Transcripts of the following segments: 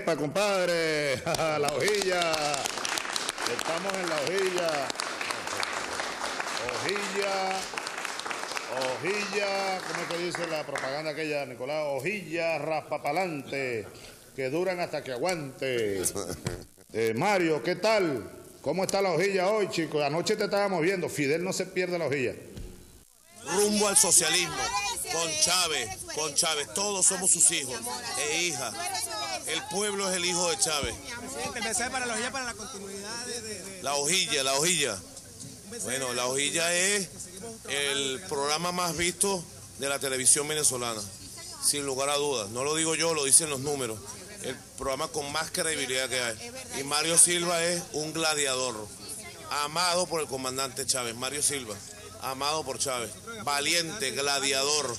Epa, compadre, la hojilla. Estamos en la hojilla. Hojilla, ¿cómo es que dice la propaganda aquella, Nicolás? Hojilla raspapalante, que duran hasta que aguante. Mario, ¿qué tal? ¿Cómo está la hojilla hoy, chicos? Anoche te estábamos viendo, Fidel no se pierde la hojilla. Rumbo al socialismo, con Chávez, todos somos sus hijos e hijas. El pueblo es el hijo de Chávez. Presidente, mensaje para la hojilla, para la continuidad de... La hojilla. Bueno, la hojilla es el programa más visto de la televisión venezolana, sin lugar a dudas. No lo digo yo, lo dicen los números. El programa con más credibilidad que hay. Y Mario Silva es un gladiador, amado por el comandante Chávez. Mario Silva, amado por Chávez. Valiente, gladiador,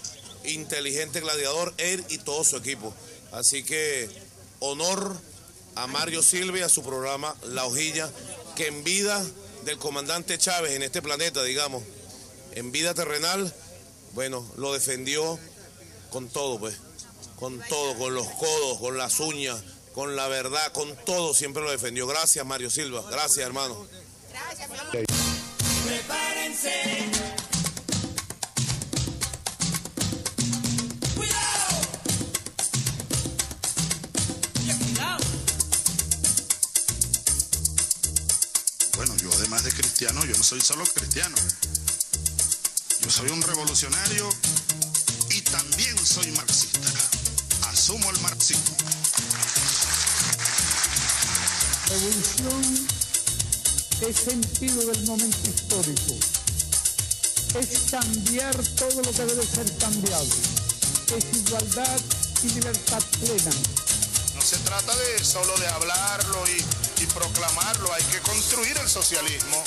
inteligente gladiador, él y todo su equipo. Así que honor a Mario Silva y a su programa La Hojilla, que en vida del comandante Chávez en este planeta, digamos, en vida terrenal, bueno, lo defendió con todo, pues, con todo, con los codos, con las uñas, con la verdad, con todo, siempre lo defendió. Gracias, Mario Silva, gracias, hermano. Gracias, Prepárense. Bueno, yo además de cristiano, yo no soy solo cristiano. Yo soy un revolucionario y también soy marxista. Asumo el marxismo. Revolución es sentido del momento histórico. Es cambiar todo lo que debe ser cambiado. Es igualdad y libertad plena. No se trata de solo de hablarlo y proclamarlo, hay que construir el socialismo,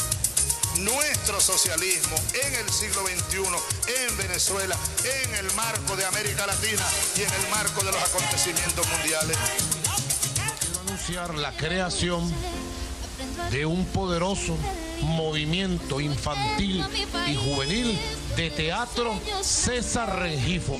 nuestro socialismo en el siglo XXI, en Venezuela, en el marco de América Latina y en el marco de los acontecimientos mundiales. Quiero anunciar la creación de un poderoso movimiento infantil y juvenil de teatro César Rengifo.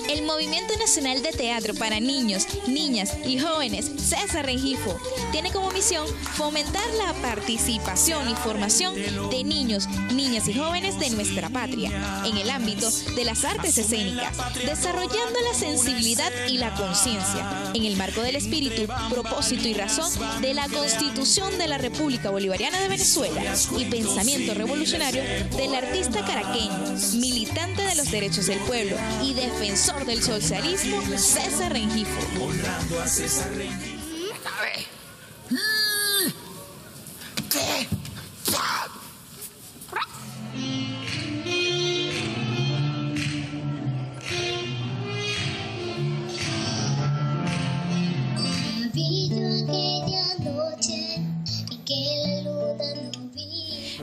El Movimiento Nacional de Teatro para Niños, Niñas y Jóvenes, César Rengifo, tiene como misión fomentar la participación y formación de niños, niñas y jóvenes de nuestra patria en el ámbito de las artes escénicas, desarrollando la sensibilidad y la conciencia en el marco del espíritu, propósito y razón de la Constitución de la República Bolivariana de Venezuela y pensamiento revolucionario del artista caraqueño, militante de los derechos del pueblo y defensor del socialismo, César Rengifo. Honrando a César Rengifo. ¿Qué?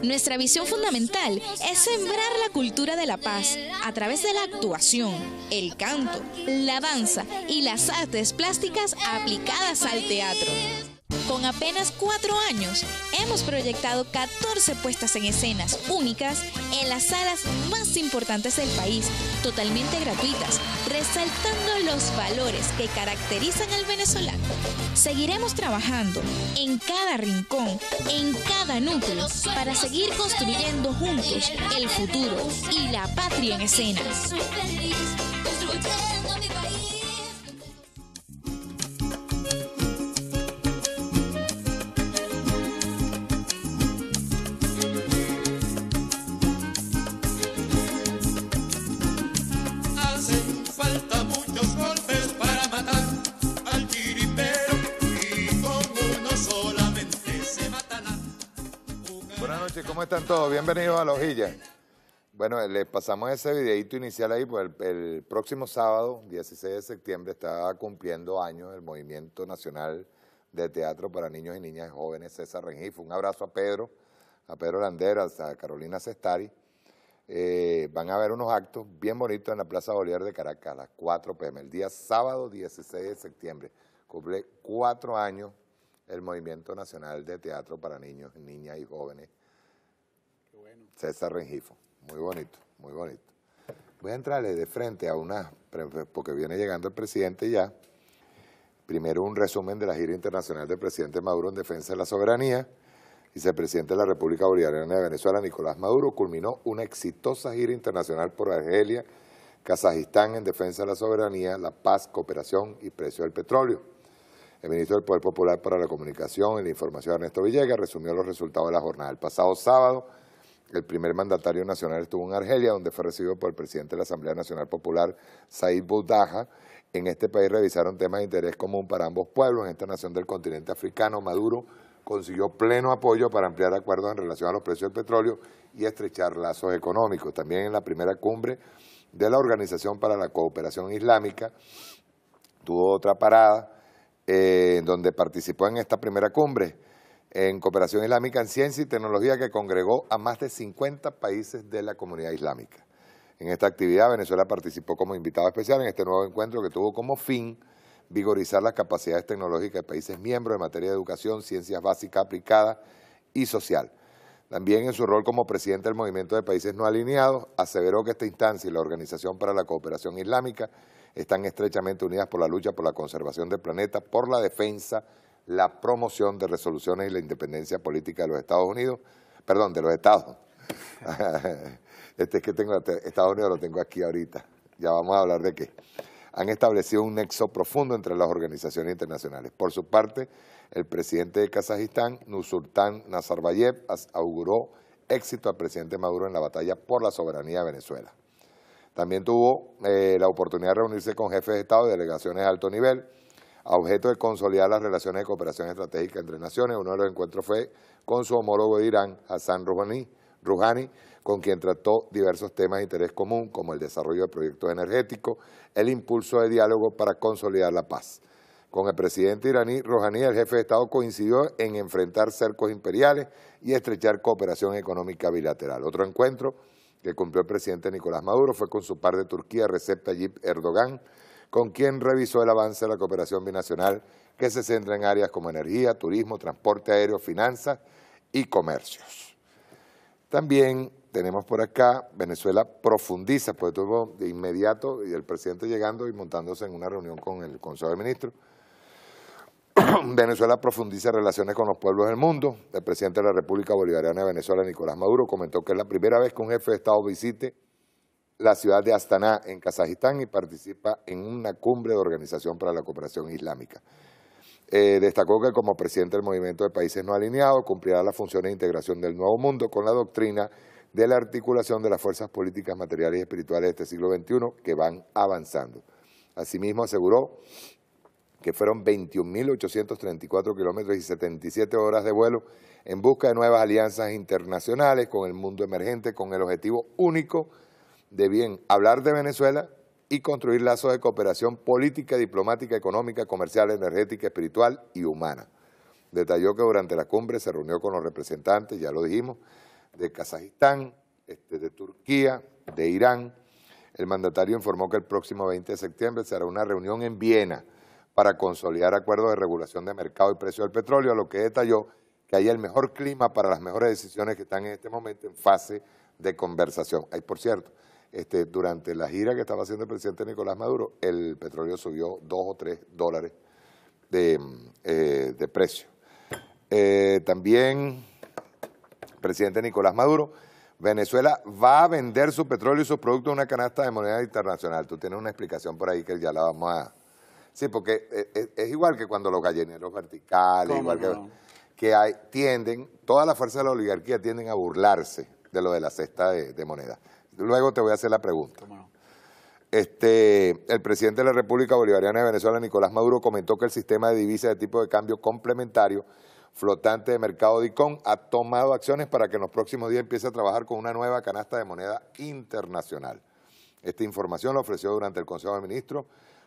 Nuestra visión fundamental es sembrar la cultura de la paz a través de la actuación, el canto, la danza y las artes plásticas aplicadas al teatro. Con apenas 4 años, hemos proyectado 14 puestas en escenas únicas en las salas más importantes del país, totalmente gratuitas, resaltando los valores que caracterizan al venezolano. Seguiremos trabajando en cada rincón, en cada núcleo, para seguir construyendo juntos el futuro y la patria en escena. Falta muchos golpes para matar al chiripero y con uno solamente se matará. Buenas noches, ¿cómo están todos? Bienvenidos a La Hojilla. Bueno, les pasamos ese videito inicial ahí, pues el próximo sábado, 16 de septiembre, está cumpliendo años el Movimiento Nacional de Teatro para Niños y Niñas Jóvenes, César Rengifo. Un abrazo a Pedro Landeras, a Carolina Cestari. Van a haber unos actos bien bonitos en la Plaza Bolívar de Caracas a las 4 p.m. El día sábado 16 de septiembre. Cumple 4 años el Movimiento Nacional de Teatro para Niños, Niñas y Jóvenes. Qué bueno. César Rengifo. Muy bonito, muy bonito. Voy a entrarle de frente a una, porque viene llegando el presidente ya. Primero, un resumen de la gira internacional del presidente Maduro en defensa de la soberanía. Vicepresidente de la República Bolivariana de Venezuela, Nicolás Maduro, culminó una exitosa gira internacional por Argelia, Kazajistán en defensa de la soberanía, la paz, cooperación y precio del petróleo. El ministro del Poder Popular para la Comunicación y la Información, Ernesto Villegas, resumió los resultados de la jornada. El pasado sábado, el primer mandatario nacional estuvo en Argelia, donde fue recibido por el presidente de la Asamblea Nacional Popular, Said Boudaha. En este país revisaron temas de interés común para ambos pueblos. En esta nación del continente africano, Maduro consiguió pleno apoyo para ampliar acuerdos en relación a los precios del petróleo y estrechar lazos económicos. También en la primera cumbre de la Organización para la Cooperación Islámica tuvo otra parada donde participó en esta primera cumbre en Cooperación Islámica en Ciencia y Tecnología, que congregó a más de 50 países de la comunidad islámica. En esta actividad Venezuela participó como invitado especial en este nuevo encuentro que tuvo como fin vigorizar las capacidades tecnológicas de países miembros en materia de educación, ciencias básicas aplicadas y social. También en su rol como presidente del Movimiento de Países No Alineados, aseveró que esta instancia y la Organización para la Cooperación Islámica están estrechamente unidas por la lucha por la conservación del planeta, por la defensa, la promoción de resoluciones y la independencia política de los Estados Unidos, perdón, de los Estados. Es que tengo Estados Unidos, lo tengo aquí ahorita, ya vamos a hablar de qué. Han establecido un nexo profundo entre las organizaciones internacionales. Por su parte, el presidente de Kazajistán, Nursultán Nazarbayev, auguró éxito al presidente Maduro en la batalla por la soberanía de Venezuela. También tuvo la oportunidad de reunirse con jefes de Estado y delegaciones de alto nivel, a objeto de consolidar las relaciones de cooperación estratégica entre naciones. Uno de los encuentros fue con su homólogo de Irán, Hassan Rouhani, con quien trató diversos temas de interés común, como el desarrollo de proyectos energéticos, el impulso de diálogo para consolidar la paz. Con el presidente iraní, Rouhani, el jefe de Estado, coincidió en enfrentar cercos imperiales y estrechar cooperación económica bilateral. Otro encuentro que cumplió el presidente Nicolás Maduro fue con su par de Turquía, Recep Tayyip Erdogan, con quien revisó el avance de la cooperación binacional, que se centra en áreas como energía, turismo, transporte aéreo, finanzas y comercios. También tenemos por acá, Venezuela profundiza, pues tuvo de inmediato, y el presidente llegando y montándose en una reunión con el Consejo de Ministros. Venezuela profundiza relaciones con los pueblos del mundo. El presidente de la República Bolivariana de Venezuela, Nicolás Maduro, comentó que es la primera vez que un jefe de Estado visite la ciudad de Astana, en Kazajistán, y participa en una cumbre de Organización para la Cooperación Islámica. Destacó que como presidente del Movimiento de Países No Alineados cumplirá las funciones de integración del Nuevo Mundo con la doctrina de la articulación de las fuerzas políticas, materiales y espirituales de este siglo XXI que van avanzando. Asimismo, aseguró que fueron 21.834 kilómetros y 77 horas de vuelo en busca de nuevas alianzas internacionales con el mundo emergente, con el objetivo único de bien hablar de Venezuela y construir lazos de cooperación política, diplomática, económica, comercial, energética, espiritual y humana. Detalló que durante la cumbre se reunió con los representantes, ya lo dijimos, de Kazajistán, de Turquía, de Irán. El mandatario informó que el próximo 20 de septiembre se hará una reunión en Viena para consolidar acuerdos de regulación de mercado y precio del petróleo, a lo que detalló que haya el mejor clima para las mejores decisiones que están en este momento en fase de conversación. Ay, por cierto, durante la gira que estaba haciendo el presidente Nicolás Maduro, el petróleo subió 2 o 3 dólares de precio. También, presidente Nicolás Maduro, Venezuela va a vender su petróleo y sus productos en una canasta de moneda internacional. Tú tienes una explicación por ahí que ya la vamos a... Sí, porque es igual que cuando los gallineros verticales, igual que todas las fuerzas de la oligarquía tienden a burlarse de lo de la cesta de moneda. Luego te voy a hacer la pregunta. El presidente de la República Bolivariana de Venezuela, Nicolás Maduro, comentó que el sistema de divisas de tipo de cambio complementario flotante de mercado DICOM ha tomado acciones para que en los próximos días empiece a trabajar con una nueva canasta de moneda internacional. Esta información la ofreció durante el Consejo de Ministros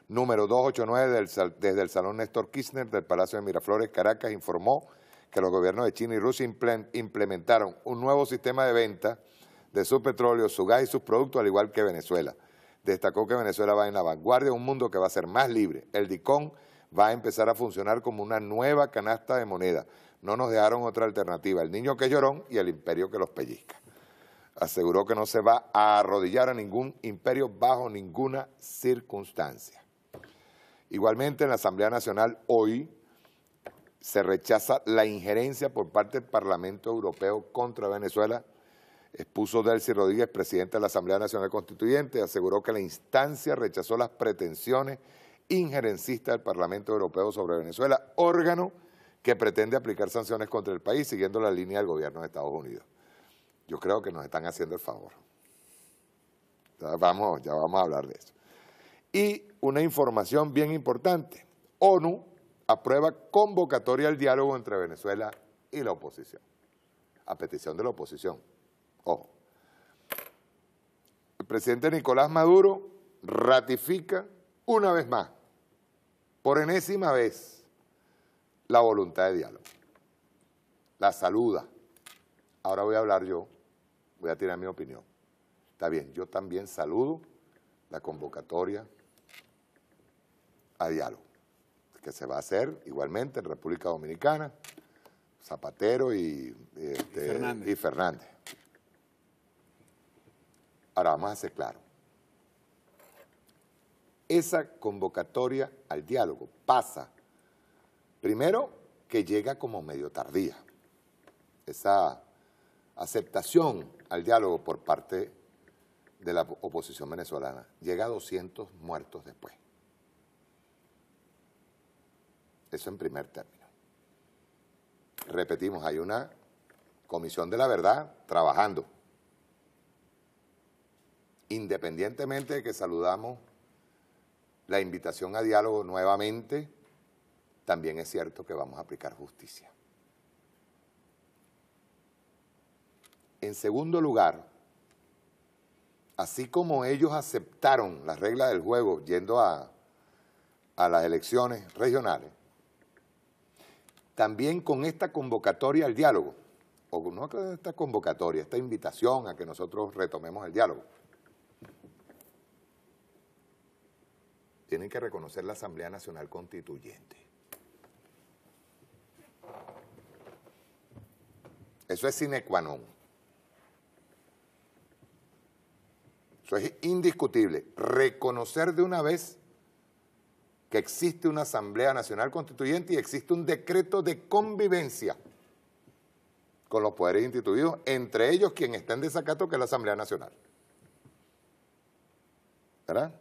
número 289 desde el Salón Néstor Kirchner del Palacio de Miraflores, Caracas. Informó que los gobiernos de China y Rusia implementaron un nuevo sistema de venta de su petróleo, su gas y sus productos, al igual que Venezuela. Destacó que Venezuela va en la vanguardia de un mundo que va a ser más libre. El DICOM va a empezar a funcionar como una nueva canasta de moneda. No nos dejaron otra alternativa, el niño que es llorón y el imperio que los pellizca. Aseguró que no se va a arrodillar a ningún imperio bajo ninguna circunstancia. Igualmente, en la Asamblea Nacional hoy se rechaza la injerencia por parte del Parlamento Europeo contra Venezuela. Expuso Delcy Rodríguez, presidente de la Asamblea Nacional Constituyente, aseguró que la instancia rechazó las pretensiones injerencistas del Parlamento Europeo sobre Venezuela, órgano que pretende aplicar sanciones contra el país siguiendo la línea del gobierno de Estados Unidos. Yo creo que nos están haciendo el favor. Ya vamos a hablar de eso. Y una información bien importante, ONU aprueba convocatoria al diálogo entre Venezuela y la oposición, a petición de la oposición. Ojo. El presidente Nicolás Maduro ratifica una vez más, por enésima vez, la voluntad de diálogo. La saluda. Ahora voy a hablar yo, voy a tirar mi opinión. Está bien, yo también saludo la convocatoria a diálogo, que se va a hacer igualmente en República Dominicana, Zapatero y Fernández. Ahora vamos a ser claros. Esa convocatoria al diálogo pasa, primero, que llega como medio tardía. Esa aceptación al diálogo por parte de la oposición venezolana llega a 200 muertos después. Eso en primer término. Repetimos, hay una comisión de la verdad trabajando. Independientemente de que saludamos la invitación a diálogo nuevamente, también es cierto que vamos a aplicar justicia. En segundo lugar, así como ellos aceptaron las reglas del juego yendo a las elecciones regionales, también con esta convocatoria al diálogo, o no con esta convocatoria, esta invitación a que nosotros retomemos el diálogo, tienen que reconocer la Asamblea Nacional Constituyente. Eso es sine qua non. Eso es indiscutible. Reconocer de una vez que existe una Asamblea Nacional Constituyente y existe un decreto de convivencia con los poderes instituidos, entre ellos quien está en desacato, que es la Asamblea Nacional. ¿Verdad?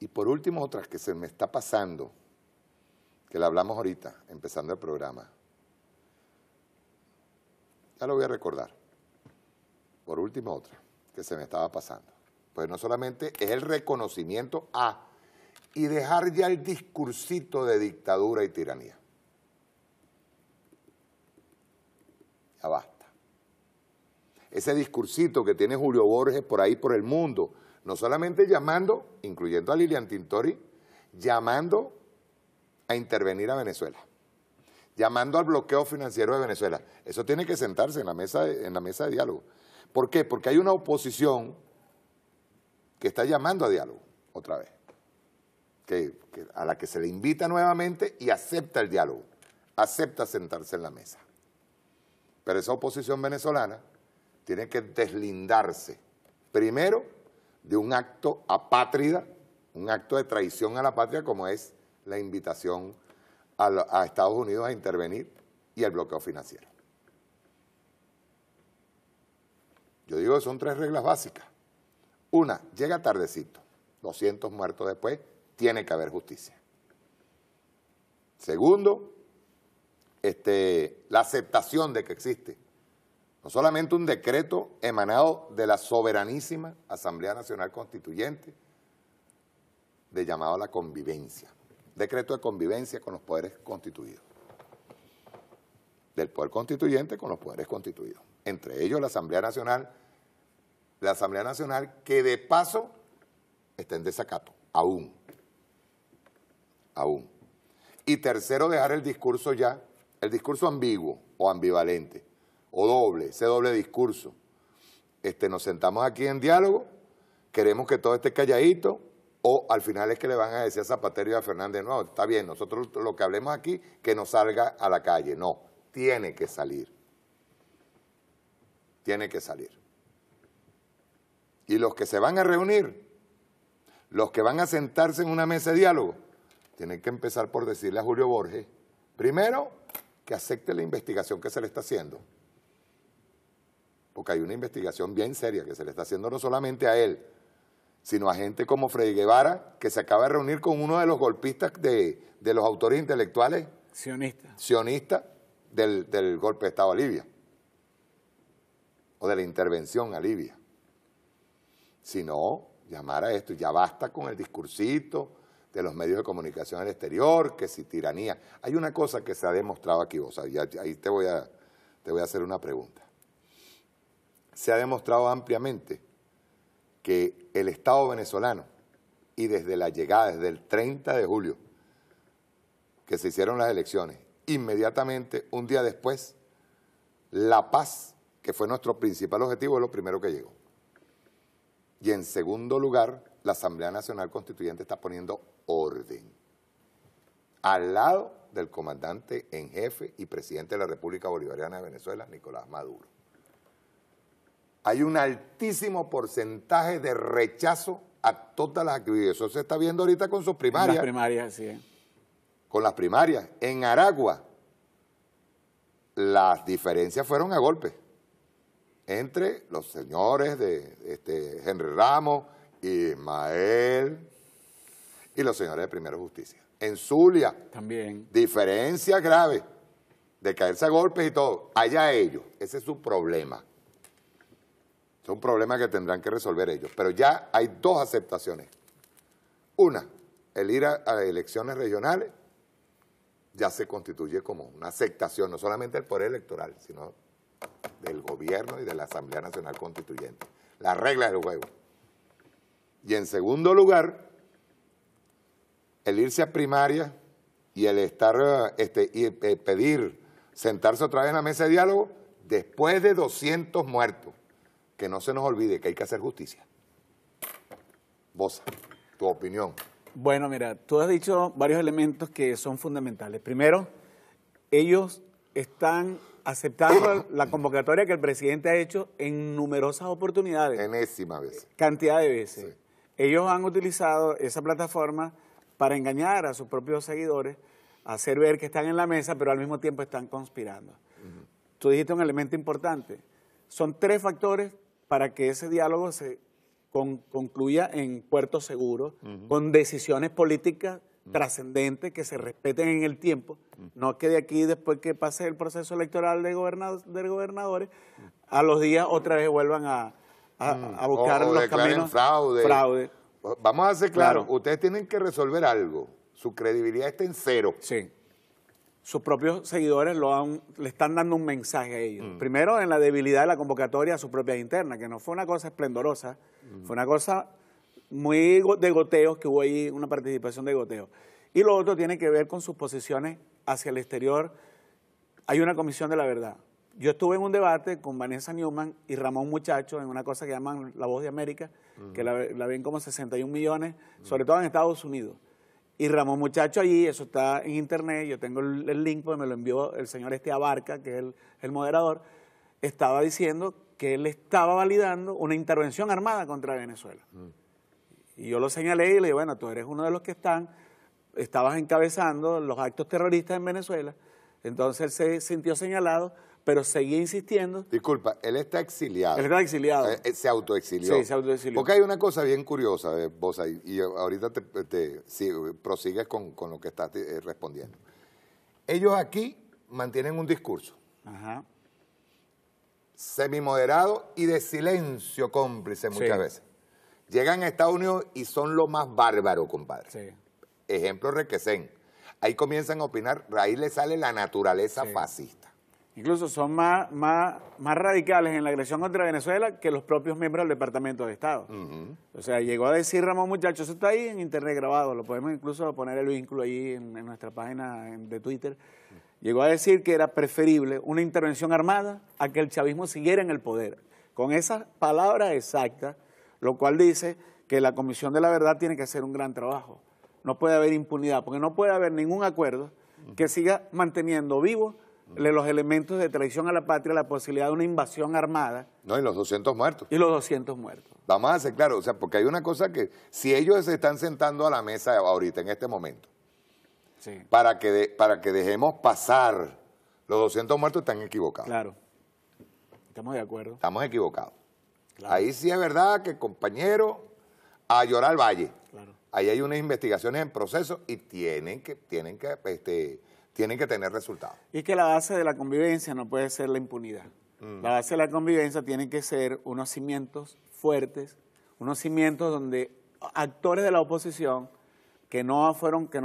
Y por último, otra que se me está pasando, que la hablamos ahorita, empezando el programa. Ya lo voy a recordar. Por último, otra que se me estaba pasando. Pues no solamente es el reconocimiento y dejar ya el discursito de dictadura y tiranía. Ya basta. Ese discursito que tiene Julio Borges por ahí por el mundo, no solamente llamando, incluyendo a Lilian Tintori, llamando a intervenir a Venezuela, llamando al bloqueo financiero de Venezuela. Eso tiene que sentarse en la mesa de diálogo. ¿Por qué? Porque hay una oposición que está llamando a diálogo otra vez, a la que se le invita nuevamente y acepta el diálogo, acepta sentarse en la mesa. Pero esa oposición venezolana tiene que deslindarse, primero, de un acto apátrida, un acto de traición a la patria como es la invitación a Estados Unidos a intervenir y el bloqueo financiero. Yo digo que son 3 reglas básicas. Una, llega tardecito, 200 muertos después, tiene que haber justicia. Segundo, la aceptación de que existe no solamente un decreto emanado de la soberanísima Asamblea Nacional Constituyente de llamado a la convivencia, decreto de convivencia con los poderes constituidos, del poder constituyente con los poderes constituidos, entre ellos la Asamblea Nacional que de paso está en desacato, aún. Y tercero, dejar el discurso ya, el discurso ambiguo o ambivalente, o doble, ese doble discurso. Nos sentamos aquí en diálogo, queremos que todo esté calladito, o al final es que le van a decir a Zapatero y a Fernández, no, está bien, nosotros lo que hablemos aquí, que no salga a la calle. No, tiene que salir. Tiene que salir. Y los que se van a reunir, los que van a sentarse en una mesa de diálogo, tienen que empezar por decirle a Julio Borges, primero, que acepte la investigación que se le está haciendo. Porque hay una investigación bien seria que se le está haciendo no solamente a él, sino a gente como Freddy Guevara, que se acaba de reunir con uno de los golpistas de los autores intelectuales sionistas del golpe de Estado a Libia, o de la intervención a Libia. Si no, llamar a esto, ya basta con el discursito de los medios de comunicación al exterior, que si tiranía. Hay una cosa que se ha demostrado aquí, vos sabés, ahí te voy a hacer una pregunta. Se ha demostrado ampliamente que el Estado venezolano, y desde la llegada, desde el 30 de julio, que se hicieron las elecciones, inmediatamente, un día después, la paz, que fue nuestro principal objetivo, es lo primero que llegó. Y en segundo lugar, la Asamblea Nacional Constituyente está poniendo orden al lado del comandante en jefe y presidente de la República Bolivariana de Venezuela, Nicolás Maduro. Hay un altísimo porcentaje de rechazo a todas las actividades. Eso se está viendo ahorita con sus primarias. Las primarias, sí. Con las primarias. En Aragua, las diferencias fueron a golpe entre los señores de Henry Ramos, Ismael y los señores de Primera Justicia. En Zulia, también. Diferencias graves de caerse a golpes y todo. Allá ellos, ese es su problema. Es un problema que tendrán que resolver ellos. Pero ya hay dos aceptaciones. Una, el ir a elecciones regionales ya se constituye como una aceptación, no solamente del poder electoral, sino del gobierno y de la Asamblea Nacional Constituyente. Las reglas del juego. Y en segundo lugar, el irse a primaria y el estar pedir sentarse otra vez en la mesa de diálogo después de 200 muertos. Que no se nos olvide que hay que hacer justicia. Bosa, tu opinión. Bueno, mira, tú has dicho varios elementos que son fundamentales. Primero, ellos están aceptando la convocatoria que el presidente ha hecho en numerosas oportunidades. Enésima vez. Cantidad de veces. Sí. Ellos han utilizado esa plataforma para engañar a sus propios seguidores, hacer ver que están en la mesa, pero al mismo tiempo están conspirando. Tú dijiste un elemento importante. Son tres factores para que ese diálogo se concluya en puerto seguro, con decisiones políticas trascendentes que se respeten en el tiempo, no que de aquí, después que pase el proceso electoral de gobernadores, a los días otra vez vuelvan a buscar los caminos. Fraude. Vamos a hacer claro, ustedes tienen que resolver algo, su credibilidad está en cero. Sí. Sus propios seguidores le están dando un mensaje a ellos. Primero, en la debilidad de la convocatoria a sus propias internas, que no fue una cosa esplendorosa, fue una cosa muy de goteos, que hubo ahí una participación de goteos. Y lo otro tiene que ver con sus posiciones hacia el exterior. Hay una comisión de la verdad. Yo estuve en un debate con Vanessa Newman y Ramón Muchacho en una cosa que llaman La Voz de América, que la ven como 61 millones, sobre todo en Estados Unidos. Y Ramón Muchacho allí, eso está en internet, yo tengo el link, pues me lo envió el señor Abarca, que es el moderador, estaba diciendo que él estaba validando una intervención armada contra Venezuela. Y yo lo señalé y le dije, bueno, tú eres uno de los que estabas encabezando los actos terroristas en Venezuela. Entonces él se sintió señalado, pero seguía insistiendo. Disculpa, él está exiliado. Él está exiliado. Se autoexilió. Sí, se autoexilió. Porque hay una cosa bien curiosa, Bosa, y ahorita prosigues con lo que estás respondiendo. Ellos aquí mantienen un discurso semimoderado y de silencio cómplice muchas veces. Llegan a Estados Unidos y son lo más bárbaro, compadre. Sí. Ejemplo, Requesén. Ahí comienzan a opinar, ahí le sale la naturaleza fascista. Incluso son más radicales en la agresión contra Venezuela que los propios miembros del Departamento de Estado. O sea, llegó a decir Ramón Muchacho, eso está ahí en internet grabado, lo podemos incluso poner el vínculo ahí en nuestra página de Twitter. Llegó a decir que era preferible una intervención armada a que el chavismo siguiera en el poder. Con esas palabras exactas, lo cual dice que la Comisión de la Verdad tiene que hacer un gran trabajo. No puede haber impunidad, porque no puede haber ningún acuerdo que siga manteniendo vivos los elementos de traición a la patria, la posibilidad de una invasión armada. No, y los 200 muertos. Y los 200 muertos. Vamos a hacer claro, o sea, porque hay una cosa que, si ellos se están sentando a la mesa ahorita, en este momento, Sí. para que dejemos pasar los 200 muertos, están equivocados. Claro. Estamos de acuerdo. Estamos equivocados. Claro. Ahí sí es verdad que, compañero, a llorar al valle. Claro. Ahí hay unas investigaciones en proceso y tienen que tener resultados. Y que la base de la convivencia no puede ser la impunidad. La base de la convivencia tiene que ser unos cimientos fuertes, unos cimientos donde actores de la oposición que no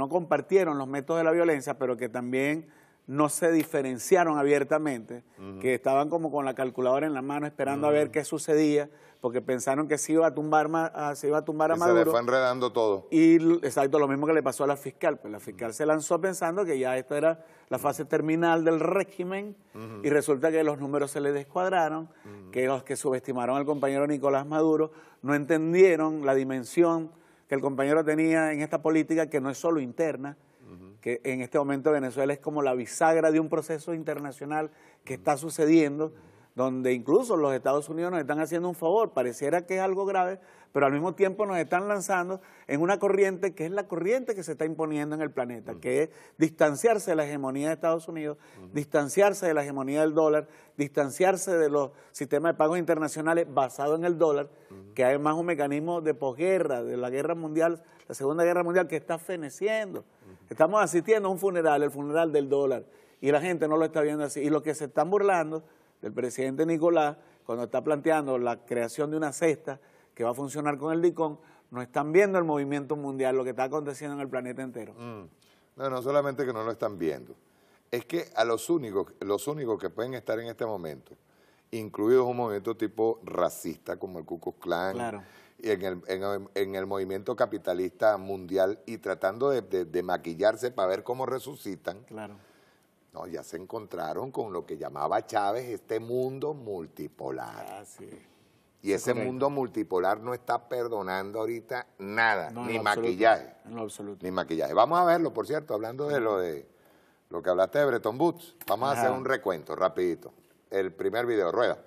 compartieron los métodos de la violencia, pero que también no se diferenciaron abiertamente, que estaban como con la calculadora en la mano esperando a ver qué sucedía, porque pensaron que se iba a tumbar a Maduro. Se le fue enredando todo. Y exacto, lo mismo que le pasó a la fiscal. Pues la fiscal se lanzó pensando que ya esta era la fase terminal del régimen y resulta que los números se le descuadraron, que los que subestimaron al compañero Nicolás Maduro no entendieron la dimensión que el compañero tenía en esta política, que no es solo interna, que en este momento Venezuela es como la bisagra de un proceso internacional que está sucediendo, donde incluso los Estados Unidos nos están haciendo un favor, pareciera que es algo grave, pero al mismo tiempo nos están lanzando en una corriente que es la corriente que se está imponiendo en el planeta, que es distanciarse de la hegemonía de Estados Unidos, distanciarse de la hegemonía del dólar, distanciarse de los sistemas de pagos internacionales basados en el dólar, que hay más un mecanismo de posguerra, de la guerra mundial, la Segunda Guerra Mundial, que está feneciendo. Estamos asistiendo a un funeral, el funeral del dólar, y la gente no lo está viendo así. Y los que se están burlando del presidente Nicolás, cuando está planteando la creación de una cesta que va a funcionar con el DICON, no están viendo el movimiento mundial, lo que está aconteciendo en el planeta entero. No solamente que no lo están viendo, es que a los únicos que pueden estar en este momento, incluidos un movimiento tipo racista como el Ku Klux Klan, Claro. y en el movimiento capitalista mundial, y tratando de maquillarse para ver cómo resucitan, Claro. no, ya se encontraron con lo que llamaba Chávez este mundo multipolar. Así es. Y ese correcto. mundo multipolar no está perdonando ahorita nada, No, en ni lo absoluto, maquillaje. en lo absoluto. Ni maquillaje. Vamos a verlo, por cierto, hablando de lo que hablaste de Bretton Woods. Vamos a hacer un recuento rapidito. El primer video, rueda.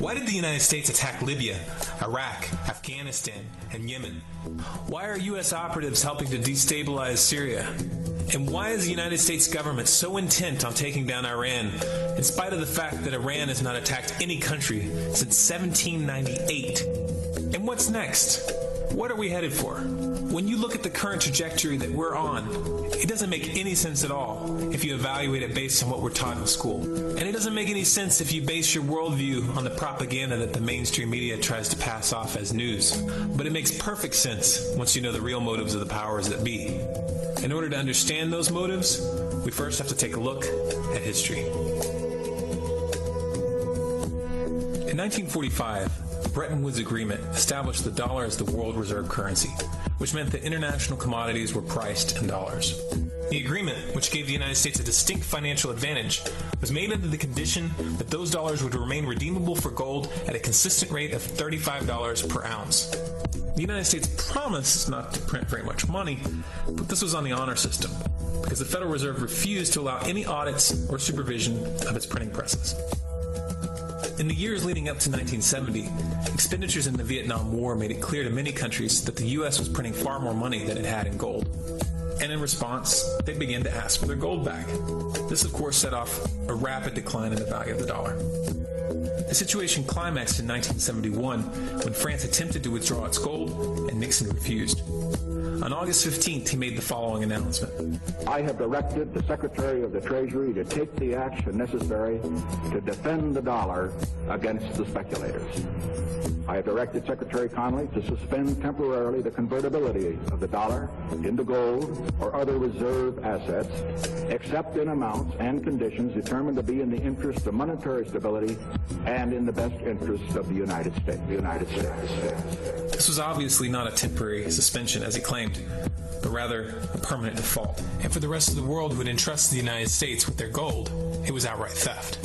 Why did the United States attack Libya, Iraq, Afghanistan, and Yemen? Why are U.S. operatives helping to destabilize Syria? And why is the United States government so intent on taking down Iran, in spite of the fact that Iran has not attacked any country since 1798? And what's next? What are we headed for? When you look at the current trajectory that we're on, it doesn't make any sense at all if you evaluate it based on what we're taught in school. And it doesn't make any sense if you base your worldview on the propaganda that the mainstream media tries to pass off as news. But it makes perfect sense once you know the real motives of the powers that be. In order to understand those motives, we first have to take a look at history. In 1945, the Bretton Woods Agreement established the dollar as the world reserve currency, which meant that international commodities were priced in dollars. The agreement, which gave the United States a distinct financial advantage, was made under the condition that those dollars would remain redeemable for gold at a consistent rate of $35 per ounce. The United States promised not to print very much money, but this was on the honor system, because the Federal Reserve refused to allow any audits or supervision of its printing presses. In the years leading up to 1970, expenditures in the Vietnam War made it clear to many countries that the U.S. was printing far more money than it had in gold. And in response, they began to ask for their gold back. This, of course, set off a rapid decline in the value of the dollar. The situation climaxed in 1971 when France attempted to withdraw its gold and Nixon refused. On August 15th, he made the following announcement. I have directed the Secretary of the Treasury to take the action necessary to defend the dollar against the speculators. I have directed Secretary Connally to suspend temporarily the convertibility of the dollar into gold or other reserve assets, except in amounts and conditions determined to be in the interest of monetary stability and in the best interest of the United States. This was obviously not a temporary suspension, as he claimed, but rather a permanent default. And for the rest of the world who had entrusted the United States with their gold, it was outright theft.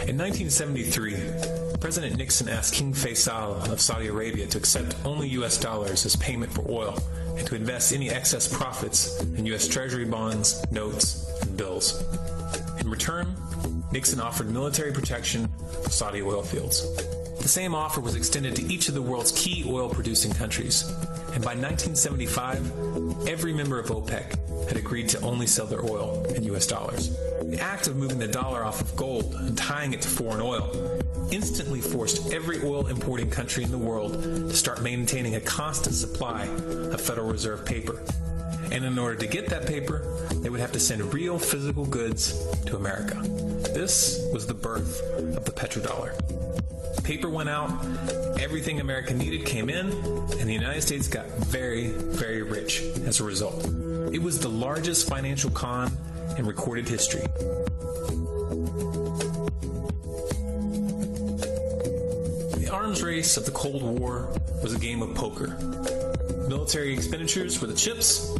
In 1973, President Nixon asked King Faisal of Saudi Arabia to accept only U.S. dollars as payment for oil and to invest any excess profits in U.S. Treasury bonds, notes, and bills. In return, Nixon offered military protection for Saudi oil fields. The same offer was extended to each of the world's key oil-producing countries. And by 1975, every member of OPEC had agreed to only sell their oil in US dollars. The act of moving the dollar off of gold and tying it to foreign oil instantly forced every oil importing country in the world to start maintaining a constant supply of Federal Reserve paper. And in order to get that paper, they would have to send real physical goods to America. This was the birth of the petrodollar. Paper went out, everything America needed came in, and the United States got very, very rich as a result. It was the largest financial con in recorded history. The arms race of the Cold War was a game of poker. Military expenditures were the chips,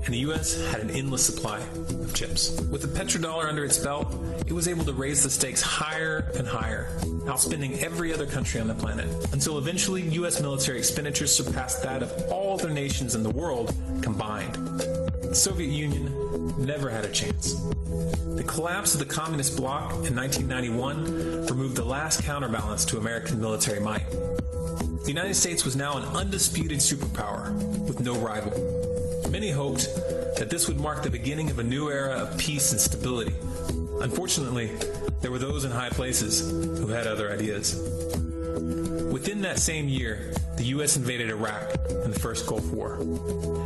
and the U.S. had an endless supply of chips. With the petrodollar under its belt, it was able to raise the stakes higher and higher, outspending every other country on the planet, until eventually U.S. military expenditures surpassed that of all other nations in the world combined. The Soviet Union never had a chance. The collapse of the communist bloc in 1991 removed the last counterbalance to American military might. The United States was now an undisputed superpower with no rival. Many hoped that this would mark the beginning of a new era of peace and stability. Unfortunately, there were those in high places who had other ideas. Within that same year, the U.S. invaded Iraq in the first Gulf War.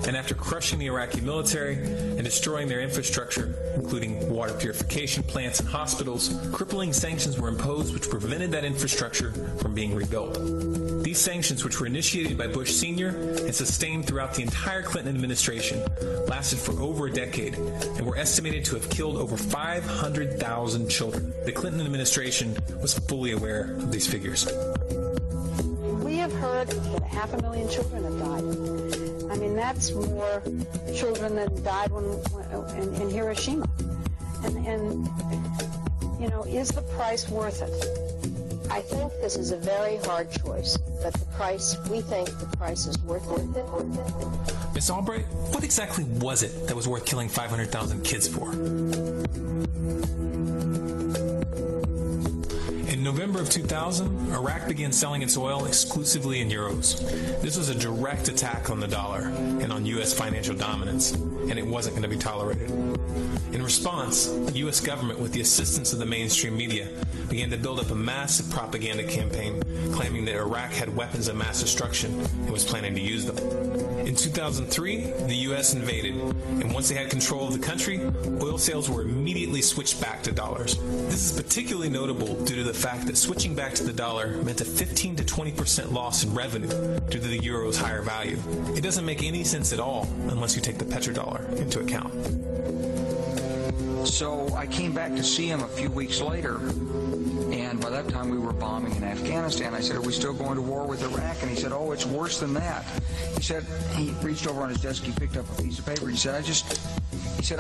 And after crushing the Iraqi military and destroying their infrastructure, including water purification plants and hospitals, crippling sanctions were imposed which prevented that infrastructure from being rebuilt. These sanctions, which were initiated by Bush Sr. and sustained throughout the entire Clinton administration, lasted for over a decade and were estimated to have killed over 500,000 children. The Clinton administration was fully aware of these figures. We have heard that 500,000 children have died. I mean, that's more children than died in Hiroshima. And, you know, is the price worth it? I think this is a very hard choice, but we think the price is worth it. Ms. Albright, what exactly was it that was worth killing 500,000 kids for? In November of 2000, Iraq began selling its oil exclusively in euros. This was a direct attack on the dollar and on U.S. financial dominance, and it wasn't going to be tolerated. In response, the U.S. government, with the assistance of the mainstream media, began to build up a massive propaganda campaign claiming that Iraq had weapons of mass destruction and was planning to use them. In 2003, the U.S. invaded, and once they had control of the country, oil sales were immediately switched back to dollars. This is particularly notable due to the fact that switching back to the dollar meant a 15 to 20% loss in revenue due to the euro's higher value. It doesn't make any sense at all unless you take the petrodollar into account. So I came back to see him a few weeks later, and by that time we were bombing in Afghanistan. I said, "Are we still going to war with Iraq?" And he said, "Oh, it's worse than that." He said, he reached over on his desk, he picked up a piece of paper, he said, I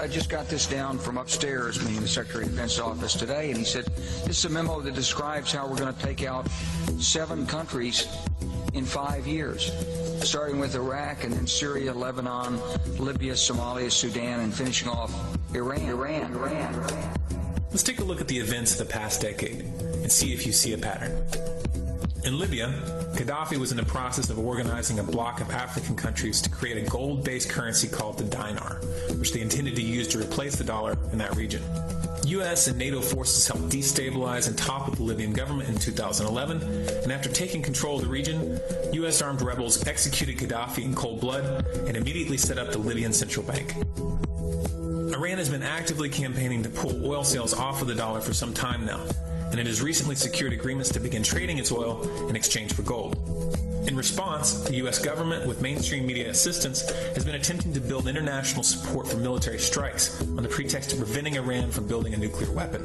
just got this down from upstairs, meaning the Secretary of Defense office today, and he said, "This is a memo that describes how we're going to take out 7 countries in 5 years, starting with Iraq and then Syria, Lebanon, Libya, Somalia, Sudan, and finishing off Iran. Let's take a look at the events of the past decade and see if you see a pattern. In Libya, Gaddafi was in the process of organizing a bloc of African countries to create a gold-based currency called the dinar, which they intended to use to replace the dollar in that region. U.S. and NATO forces helped destabilize and topple the Libyan government in 2011, and after taking control of the region, U.S. armed rebels executed Gaddafi in cold blood and immediately set up the Libyan Central Bank. Iran has been actively campaigning to pull oil sales off of the dollar for some time now, and it has recently secured agreements to begin trading its oil in exchange for gold. In response, the U.S. government, with mainstream media assistance, has been attempting to build international support for military strikes on the pretext of preventing Iran from building a nuclear weapon.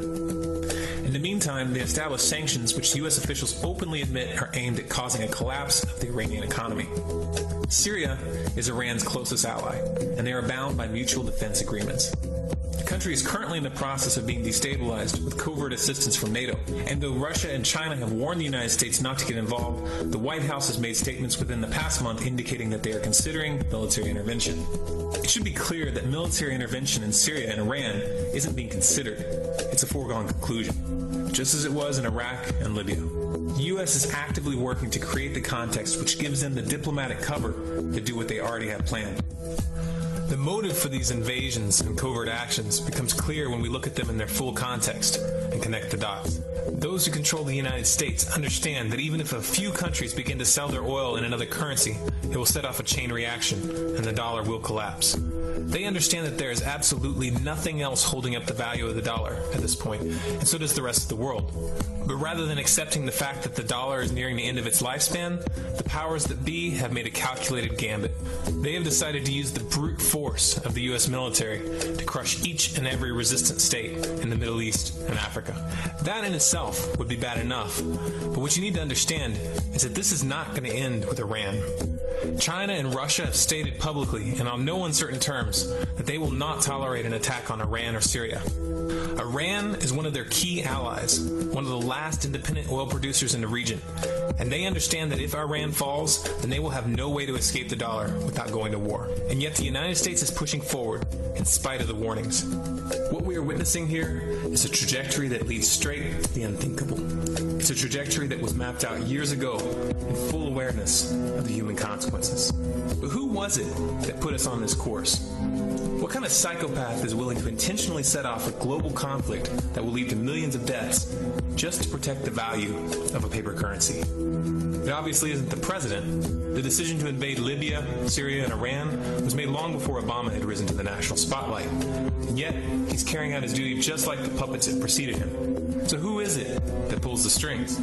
In the meantime, they established sanctions which U.S. officials openly admit are aimed at causing a collapse of the Iranian economy. Syria is Iran's closest ally, and they are bound by mutual defense agreements. The country is currently in the process of being destabilized with covert assistance from NATO. And though Russia and China have warned the United States not to get involved, the White House has made statements within the past month indicating that they are considering military intervention. It should be clear that military intervention in Syria and Iran isn't being considered. It's a foregone conclusion, just as it was in Iraq and Libya. The U.S. is actively working to create the context which gives them the diplomatic cover to do what they already have planned. The motive for these invasions and covert actions becomes clear when we look at them in their full context and connect the dots. Those who control the United States understand that even if a few countries begin to sell their oil in another currency, it will set off a chain reaction and the dollar will collapse. They understand that there is absolutely nothing else holding up the value of the dollar at this point, and so does the rest of the world. But rather than accepting the fact that the dollar is nearing the end of its lifespan, the powers that be have made a calculated gambit. They have decided to use the brute force of the U.S. military to crush each and every resistant state in the Middle East and Africa. That in itself would be bad enough, but what you need to understand is that this is not going to end with Iran. China and Russia have stated publicly, and on no uncertain terms, that they will not tolerate an attack on Iran or Syria. Iran is one of their key allies, one of the last independent oil producers in the region, and they understand that if Iran falls, then they will have no way to escape the dollar without going to war. And yet the United States is pushing forward in spite of the warnings. What we are witnessing here is a trajectory that leads straight to the unthinkable. It's a trajectory that was mapped out years ago in full awareness of the human consequences. But who was it that put us on this course? What kind of psychopath is willing to intentionally set off a global conflict that will lead to millions of deaths just to protect the value of a paper currency? It obviously isn't the president. The decision to invade Libya, Syria, and Iran was made long before Obama had risen to the national spotlight. And yet, he's carrying out his duty just like the puppets that preceded him. So who is it that pulls the strings?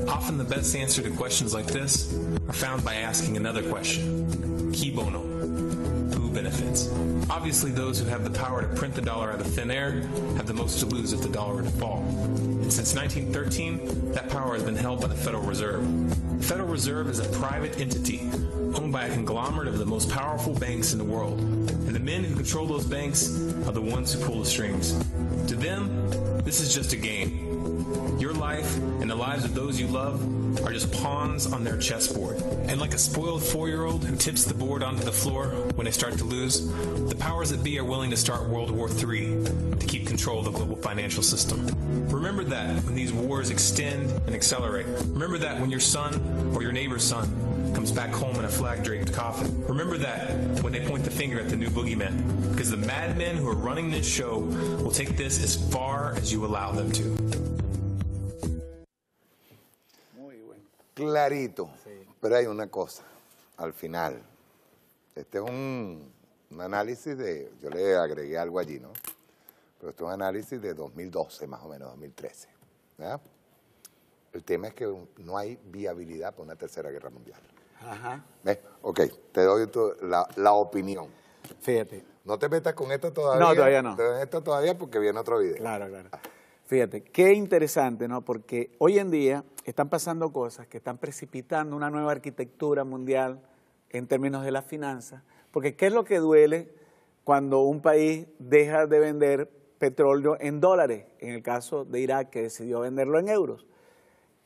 Often the best answer to questions like this are found by asking another question. Qui bono? Who benefits? Obviously, those who have the power to print the dollar out of thin air have the most to lose if the dollar were to fall. And since 1913, that power has been held by the Federal Reserve. The Federal Reserve is a private entity owned by a conglomerate of the most powerful banks in the world. And the men who control those banks are the ones who pull the strings. To them, this is just a game. Your life and the lives of those you love are just pawns on their chessboard. And like a spoiled 4-year-old who tips the board onto the floor when they start to lose, the powers that be are willing to start World War III to keep control of the global financial system. Remember that when these wars extend and accelerate. Remember that when your son or your neighbor's son comes back home in a flag-draped coffin. Remember that when they point the finger at the new boogeyman, because the madmen who are running this show will take this as far as you allow them to. Clarito, sí. Pero hay una cosa, al final, este es un análisis de, yo le agregué algo allí, ¿no? Pero este es un análisis de 2012, más o menos, 2013, ¿verdad? El tema es que no hay viabilidad para una tercera guerra mundial. Ajá. ¿Ves? Ok, te doy la opinión. Fíjate. No te metas con esto todavía. No, todavía no. Esto todavía porque viene otro video. Claro, claro. Fíjate, qué interesante, ¿no? Porque hoy en día están pasando cosas que están precipitando una nueva arquitectura mundial en términos de las finanzas. Porque ¿qué es lo que duele cuando un país deja de vender petróleo en dólares? En el caso de Irak, que decidió venderlo en euros.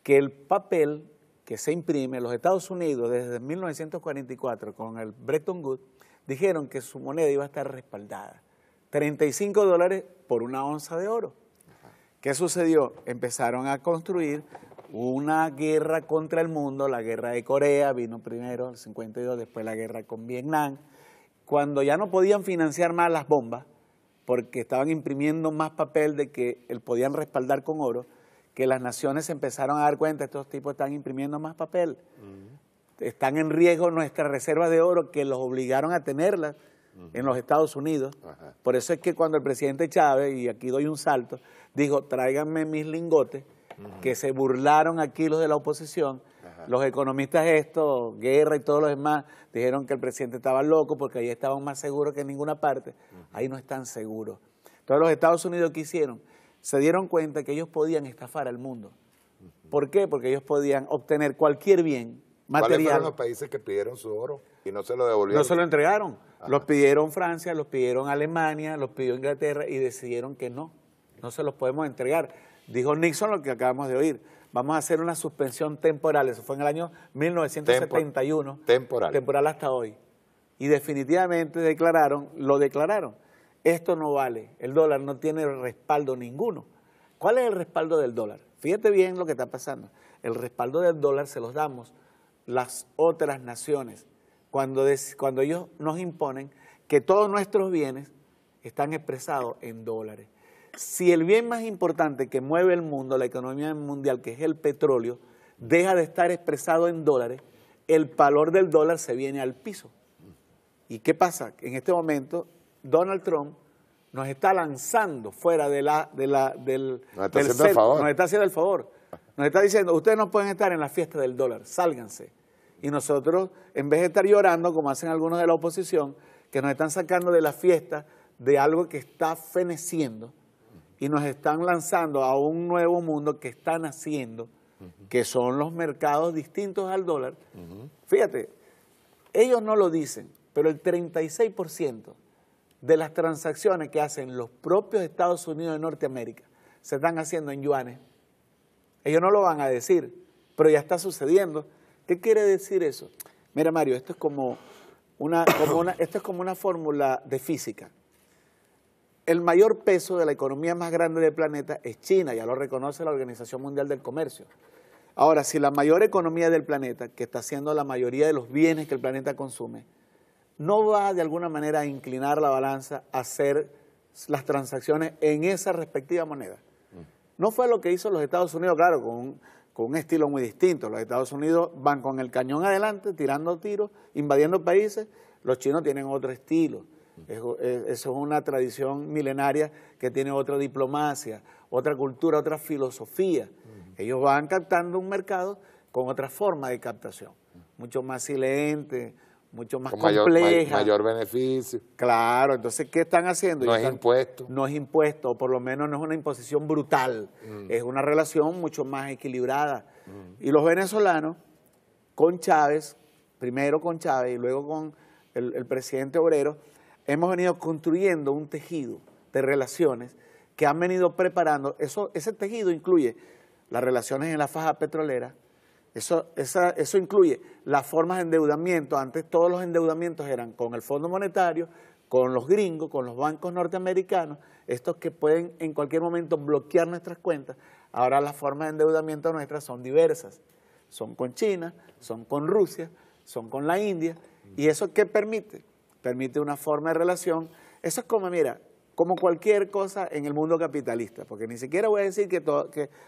Que el papel que se imprime en los Estados Unidos desde 1944 con el Bretton Woods, dijeron que su moneda iba a estar respaldada. $35 por una onza de oro. ¿Qué sucedió? Empezaron a construir una guerra contra el mundo, la guerra de Corea, vino primero en el 52, después la guerra con Vietnam. Cuando ya no podían financiar más las bombas, porque estaban imprimiendo más papel de que podían respaldar con oro, que las naciones se empezaron a dar cuenta, estos tipos están imprimiendo más papel. Están en riesgo nuestras reservas de oro, que los obligaron a tenerlas en los Estados Unidos. Por eso es que cuando el presidente Chávez, y aquí doy un salto, dijo, tráiganme mis lingotes, que se burlaron aquí los de la oposición. Los economistas estos, Guerra y todos los demás, dijeron que el presidente estaba loco porque ahí estaban más seguros que en ninguna parte. Ahí no están seguros. Entonces los Estados Unidos, ¿qué hicieron? Se dieron cuenta que ellos podían estafar al mundo. ¿Por qué? Porque ellos podían obtener cualquier bien material. ¿Cuáles fueron los países que pidieron su oro y no se lo devolvieron? No se lo entregaron. Los pidieron Francia, los pidieron Alemania, los pidió Inglaterra y decidieron que no se los podemos entregar. Dijo Nixon lo que acabamos de oír. Vamos a hacer una suspensión temporal. Eso fue en el año 1971. Temporal hasta hoy. Y definitivamente lo declararon. Esto no vale. El dólar no tiene respaldo ninguno. ¿Cuál es el respaldo del dólar? Fíjate bien lo que está pasando. El respaldo del dólar se los damos las otras naciones. Cuando ellos nos imponen que todos nuestros bienes están expresados en dólares. Si el bien más importante que mueve el mundo, la economía mundial, que es el petróleo, deja de estar expresado en dólares, el valor del dólar se viene al piso. ¿Y qué pasa? En este momento, Donald Trump nos está lanzando fuera del nos está haciendo el favor. Nos está haciendo el favor. Nos está diciendo, ustedes no pueden estar en la fiesta del dólar, sálganse. Y nosotros, en vez de estar llorando, como hacen algunos de la oposición, que nos están sacando de la fiesta de algo que está feneciendo, y nos están lanzando a un nuevo mundo que está naciendo, que son los mercados distintos al dólar. Fíjate, ellos no lo dicen, pero el 36% de las transacciones que hacen los propios Estados Unidos de Norteamérica se están haciendo en yuanes. Ellos no lo van a decir, pero ya está sucediendo. ¿Qué quiere decir eso? Mira, Mario, esto es como una fórmula de física. El mayor peso de la economía más grande del planeta es China, ya lo reconoce la Organización Mundial del Comercio. Ahora, si la mayor economía del planeta, que está haciendo la mayoría de los bienes que el planeta consume, no va de alguna manera a inclinar la balanza a hacer las transacciones en esa respectiva moneda. No fue lo que hizo los Estados Unidos, claro, con un estilo muy distinto. Los Estados Unidos van con el cañón adelante, tirando tiros, invadiendo países. Los chinos tienen otro estilo. Eso es una tradición milenaria que tiene otra diplomacia, otra cultura, otra filosofía. Ellos van captando un mercado con otra forma de captación, mucho más silente, mucho más compleja. Mayor beneficio. Claro, entonces, ¿qué están haciendo? No es impuesto. No es impuesto, o por lo menos no es una imposición brutal, es una relación mucho más equilibrada. Y los venezolanos, con Chávez, primero con Chávez y luego con el presidente Obrero, hemos venido construyendo un tejido de relaciones que han venido preparando. Ese tejido incluye las relaciones en la faja petrolera, eso incluye las formas de endeudamiento. Antes todos los endeudamientos eran con el Fondo Monetario, con los gringos, con los bancos norteamericanos, estos que pueden en cualquier momento bloquear nuestras cuentas. Ahora las formas de endeudamiento nuestras son diversas. Son con China, son con Rusia, son con la India. ¿Y eso qué permite? Permite una forma de relación. Eso es como, mira, como cualquier cosa en el mundo capitalista, porque ni siquiera voy a decir que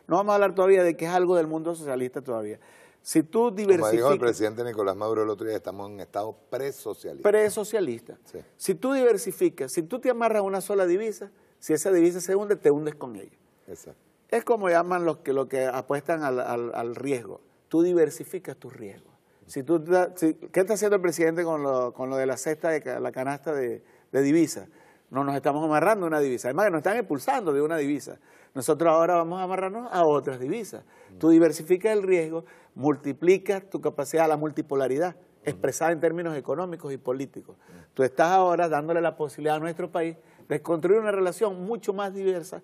no vamos a hablar todavía de que es algo del mundo socialista todavía. Si tú diversificas... Como dijo el presidente Nicolás Maduro el otro día, estamos en un estado presocialista. Presocialista. Sí. Si tú diversificas, si tú te amarras a una sola divisa, si esa divisa se hunde, te hundes con ella. Exacto. Es como llaman lo que apuestan al riesgo. Tú diversificas tus riesgos. ¿Qué está haciendo el presidente con lo de la cesta, la canasta de divisas? No nos estamos amarrando a una divisa. Además, que nos están expulsando de una divisa. Nosotros ahora vamos a amarrarnos a otras divisas. Tú diversificas el riesgo, multiplicas tu capacidad, la multipolaridad, expresada en términos económicos y políticos. Tú estás ahora dándole la posibilidad a nuestro país de construir una relación mucho más diversa,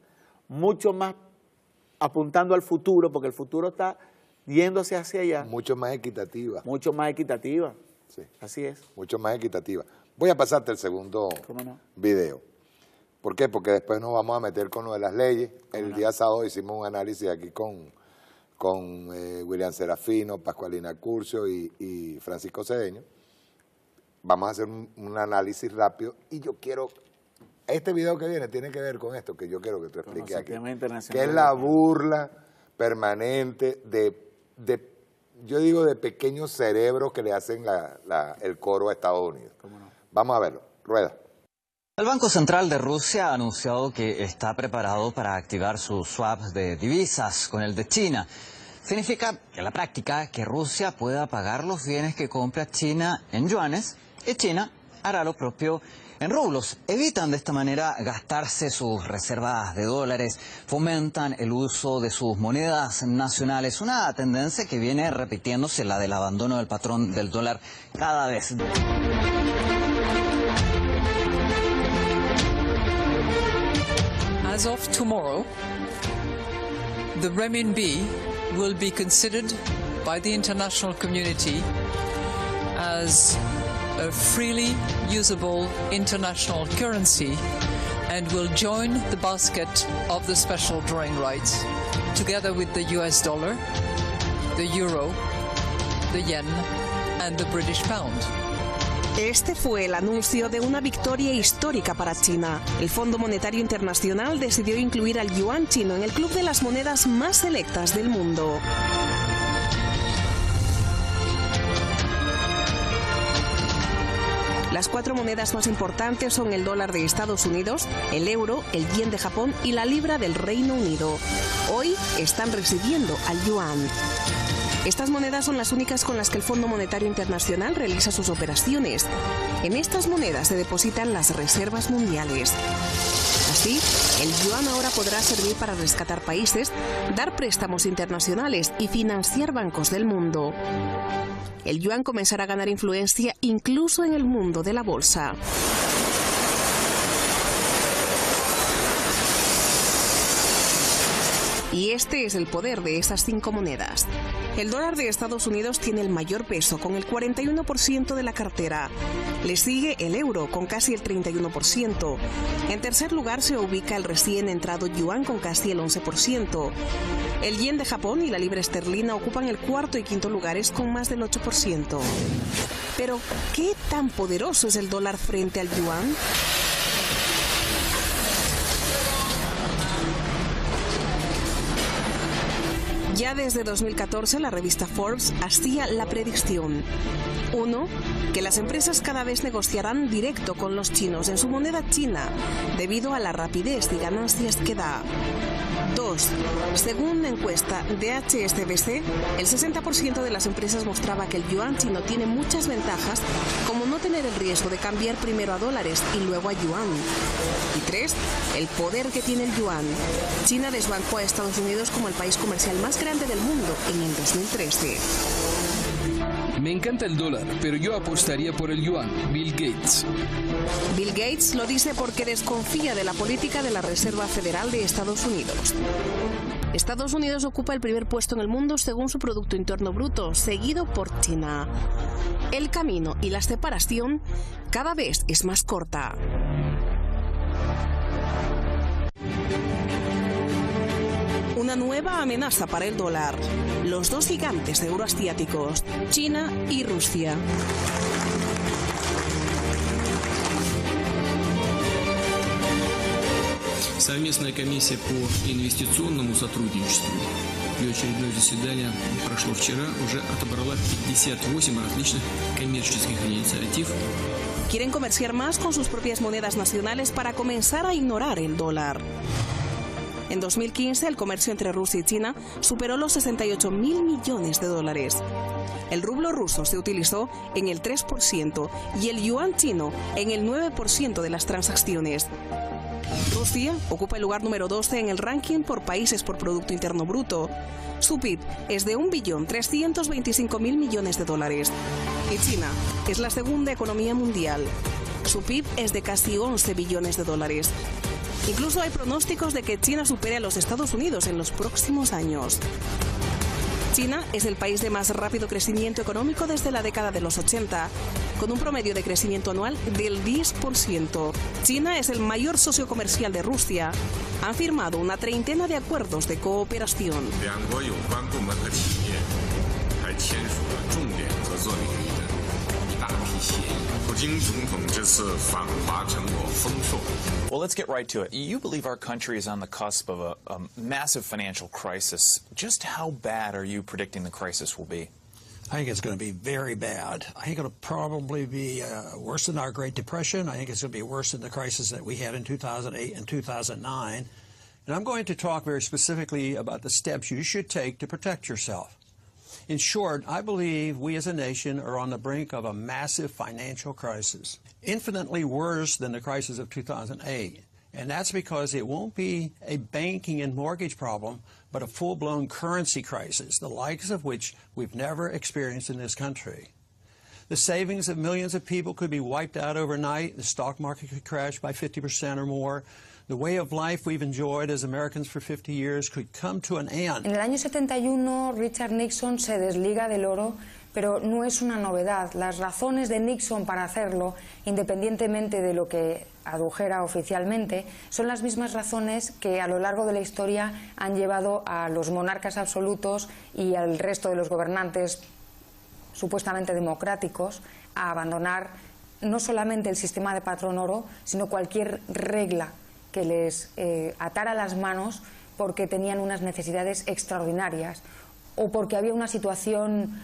mucho más apuntando al futuro, porque el futuro está yéndose hacia allá. Mucho más equitativa. Mucho más equitativa. Sí. Así es. Mucho más equitativa. Voy a pasarte el segundo video. ¿Por qué? Porque después nos vamos a meter con lo de las leyes. El día sábado hicimos un análisis aquí con William Serafino, Pascualina Curcio y Francisco Cedeño. Vamos a hacer un análisis rápido y yo quiero... Este video que viene tiene que ver con esto que yo quiero que tú expliques aquí. Que es la burla permanente yo digo de pequeños cerebros que le hacen el coro a Estados Unidos. Vamos a verlo. Rueda. El Banco Central de Rusia ha anunciado que está preparado para activar sus swaps de divisas con el de China. Significa en la práctica que Rusia pueda pagar los bienes que compra China en yuanes y China hará lo propio en rublos. Evitan de esta manera gastarse sus reservas de dólares, fomentan el uso de sus monedas nacionales, una tendencia que viene repitiéndose, la del abandono del patrón del dólar cada vez. As of tomorrow, the renminbi will be considered by the international community as a freely usable international currency and will join the basket of the special drawing rights, together with the US dollar, the euro, the yen and the British pound. Este fue el anuncio de una victoria histórica para China. El Fondo Monetario Internacional decidió incluir al yuan chino en el club de las monedas más selectas del mundo. Las 4 monedas más importantes son el dólar de Estados Unidos, el euro, el yen de Japón y la libra del Reino Unido. Hoy están recibiendo al yuan. Estas monedas son las únicas con las que el Fondo Monetario Internacional realiza sus operaciones. En estas monedas se depositan las reservas mundiales. Así, el yuan ahora podrá servir para rescatar países, dar préstamos internacionales y financiar bancos del mundo. El yuan comenzará a ganar influencia incluso en el mundo de la bolsa. Y este es el poder de esas 5 monedas. El dólar de Estados Unidos tiene el mayor peso, con el 41% de la cartera. Le sigue el euro, con casi el 31%. En tercer lugar se ubica el recién entrado yuan, con casi el 11%. El yen de Japón y la libra esterlina ocupan el cuarto y quinto lugares, con más del 8%. Pero, ¿qué tan poderoso es el dólar frente al yuan? Ya desde 2014 la revista Forbes hacía la predicción. 1. Que las empresas cada vez negociarán directo con los chinos en su moneda china, debido a la rapidez y ganancias que da. 2. Según una encuesta de HSBC, el 60% de las empresas mostraba que el yuan chino tiene muchas ventajas, como no tener el riesgo de cambiar primero a dólares y luego a yuan. Y 3. El poder que tiene el yuan. China desbancó a Estados Unidos como el país comercial más grande del mundo en el 2013. Me encanta el dólar, pero yo apostaría por el yuan. Bill Gates. Bill Gates lo dice porque desconfía de la política de la Reserva Federal de Estados Unidos. Estados Unidos ocupa el primer puesto en el mundo según su Producto Interno Bruto, seguido por China. El camino y la separación cada vez es más corta. Una nueva amenaza para el dólar. Los 2 gigantes euroasiáticos, China y Rusia. Совместная комиссия по инвестиционному сотрудничеству. Ее очередное заседание прошло вчера, уже отобрала 58 различных коммерческих инициатив. Quieren comerciar más con sus propias monedas nacionales para comenzar a ignorar el dólar. En 2015, el comercio entre Rusia y China superó los 68.000 millones de dólares. El rublo ruso se utilizó en el 3% y el yuan chino en el 9% de las transacciones. Rusia ocupa el lugar número 12 en el ranking por países por Producto Interno Bruto. Su PIB es de 1.325.000 millones de dólares. Y China es la segunda economía mundial. Su PIB es de casi 11 billones de dólares. Incluso hay pronósticos de que China supere a los Estados Unidos en los próximos años. China es el país de más rápido crecimiento económico desde la década de los 80, con un promedio de crecimiento anual del 10%. China es el mayor socio comercial de Rusia. Han firmado una treintena de acuerdos de cooperación. Well, let's get right to it. You believe our country is on the cusp of a massive financial crisis. Just how bad are you predicting the crisis will be? I think it's going to be very bad. I think it'll probably be worse than our Great Depression. I think it's going to be worse than the crisis that we had in 2008 and 2009. And I'm going to talk very specifically about the steps you should take to protect yourself. In short, I believe we as a nation are on the brink of a massive financial crisis, infinitely worse than the crisis of 2008. And that's because it won't be a banking and mortgage problem, but a full-blown currency crisis, the likes of which we've never experienced in this country. The savings of millions of people could be wiped out overnight. The stock market could crash by 50% or more. The way of life we've enjoyed as Americans for 50 years could come to an end. En el año 71, Richard Nixon se desliga del oro, pero no es una novedad. Las razones de Nixon para hacerlo, independientemente de lo que adujera oficialmente, son las mismas razones que a lo largo de la historia han llevado a los monarcas absolutos y al resto de los gobernantes supuestamente democráticos a abandonar no solamente el sistema de patrón oro, sino cualquier regla que les atara las manos porque tenían unas necesidades extraordinarias o porque había una situación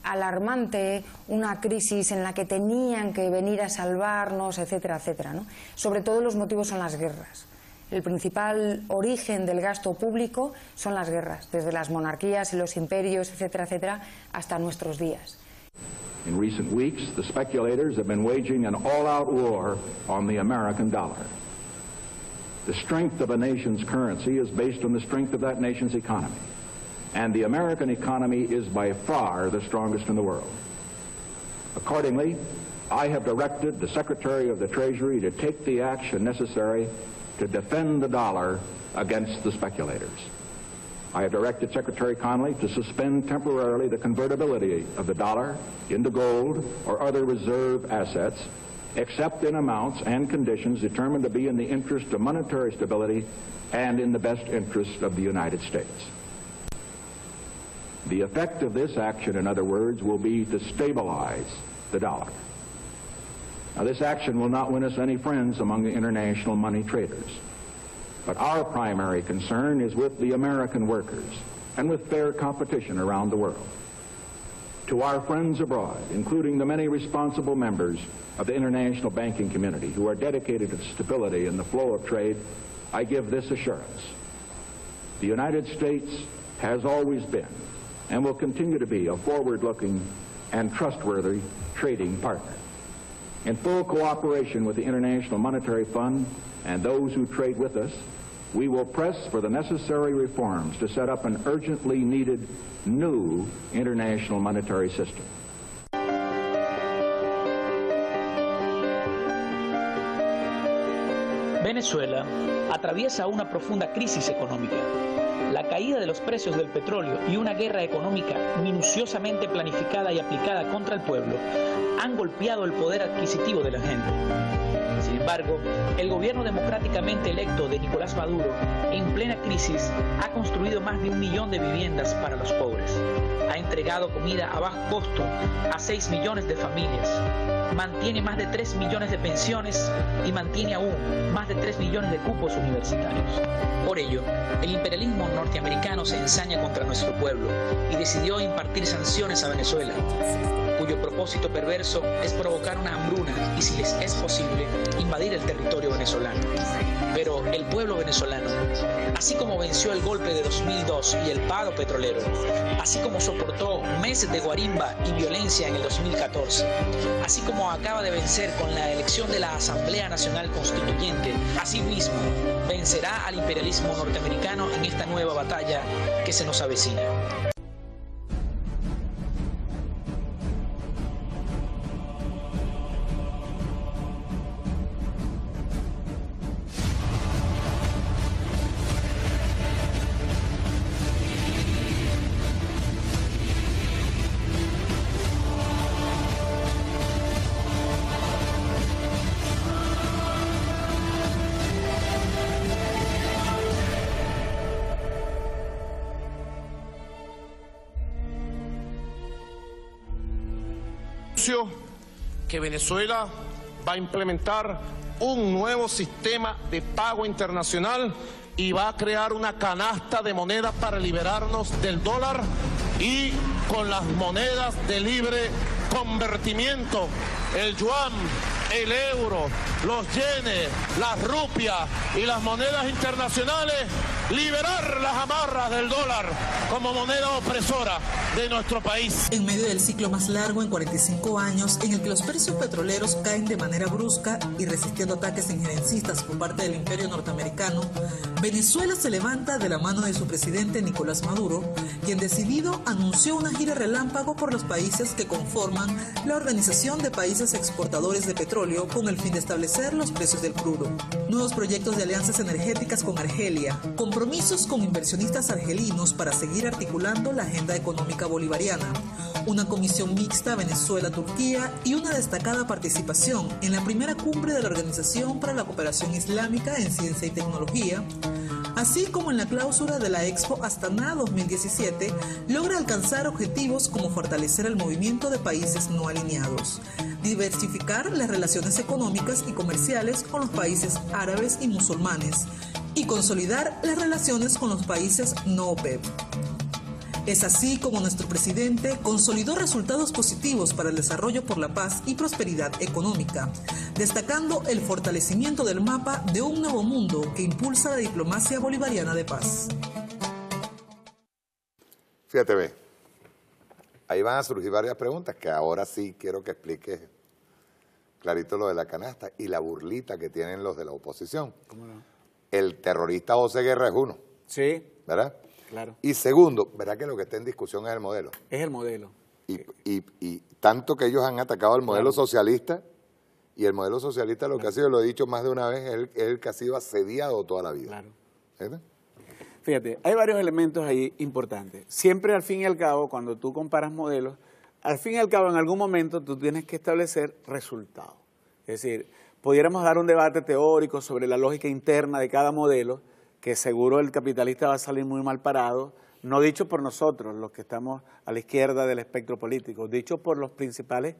alarmante, una crisis en la que tenían que venir a salvarnos, etcétera, etcétera, ¿no? Sobre todo los motivos son las guerras. El principal origen del gasto público son las guerras, desde las monarquías y los imperios, etcétera, etcétera, hasta nuestros días. In recent weeks, the speculators have been waging an all-out war on the American dollar. The strength of a nation's currency is based on the strength of that nation's economy. And the American economy is by far the strongest in the world. Accordingly, I have directed the Secretary of the Treasury to take the action necessary to defend the dollar against the speculators. I have directed Secretary Connally to suspend temporarily the convertibility of the dollar into gold or other reserve assets, except in amounts and conditions determined to be in the interest of monetary stability and in the best interest of the United States. The effect of this action, in other words, will be to stabilize the dollar. Now, this action will not win us any friends among the international money traders. But our primary concern is with the American workers and with fair competition around the world. To our friends abroad, including the many responsible members of the international banking community who are dedicated to stability in the flow of trade, I give this assurance. The United States has always been and will continue to be a forward-looking and trustworthy trading partner. In full cooperation with the International Monetary Fund and those who trade with us, we will press for the necessary reforms to set up an urgently needed new international monetary system. Venezuela atraviesa una profunda crisis económica. La caída de los precios del petróleo y una guerra económica minuciosamente planificada y aplicada contra el pueblo han golpeado el poder adquisitivo de la gente. Sin embargo, el gobierno democráticamente electo de Nicolás Maduro, en plena crisis, ha construido más de 1 millón de viviendas para los pobres. Ha entregado comida a bajo costo a 6 millones de familias. Mantiene más de 3 millones de pensiones y mantiene aún más de 3 millones de cupos universitarios. Por ello, el imperialismo norteamericano se ensaña contra nuestro pueblo y decidió impartir sanciones a Venezuela, cuyo propósito perverso es provocar una hambruna y, si les es posible, invadir el territorio venezolano. Pero el pueblo venezolano, así como venció el golpe de 2002 y el paro petrolero, así como soportó meses de guarimba y violencia en el 2014, así como acaba de vencer con la elección de la Asamblea Nacional Constituyente, asimismo vencerá al imperialismo norteamericano en esta nueva batalla que se nos avecina. Que Venezuela va a implementar un nuevo sistema de pago internacional y va a crear una canasta de monedas para liberarnos del dólar y con las monedas de libre convertimiento, el yuan, el euro, los yenes, las rupias y las monedas internacionales, liberar las amarras del dólar como moneda opresora de nuestro país. En medio del ciclo más largo en 45 años, en el que los precios petroleros caen de manera brusca y resistiendo ataques injerencistas por parte del imperio norteamericano, Venezuela se levanta de la mano de su presidente Nicolás Maduro, quien decidido anunció una gira relámpago por los países que conforman la Organización de Países Exportadores de Petróleo con el fin de establecer los precios del crudo. Nuevos proyectos de alianzas energéticas con Argelia, compromisos con inversionistas argelinos para seguir articulando la agenda económica bolivariana, una comisión mixta Venezuela-Turquía y una destacada participación en la primera cumbre de la Organización para la Cooperación Islámica en Ciencia y Tecnología, así como en la clausura de la Expo Astana 2017, logra alcanzar objetivos como fortalecer el movimiento de países no alineados, diversificar las relaciones económicas y comerciales con los países árabes y musulmanes y consolidar las relaciones con los países no OPEP. Es así como nuestro presidente consolidó resultados positivos para el desarrollo por la paz y prosperidad económica, destacando el fortalecimiento del mapa de un nuevo mundo que impulsa la diplomacia bolivariana de paz. Fíjate, ve, ahí van a surgir varias preguntas que ahora sí quiero que expliques clarito lo de la canasta y la burlita que tienen los de la oposición. ¿Cómo no? El terrorista José Guerra es uno. Sí. ¿Verdad? Claro. Y segundo, ¿verdad que lo que está en discusión es el modelo? Es el modelo. Y tanto que ellos han atacado al modelo socialista, y el modelo socialista lo que ha sido, lo he dicho más de una vez, es el que ha sido asediado toda la vida. Claro. ¿Verdad? Fíjate, hay varios elementos ahí importantes. Siempre al fin y al cabo, cuando tú comparas modelos, al fin y al cabo en algún momento tú tienes que establecer resultados. Es decir, pudiéramos dar un debate teórico sobre la lógica interna de cada modelo, que seguro el capitalista va a salir muy mal parado, no dicho por nosotros, los que estamos a la izquierda del espectro político, dicho por los principales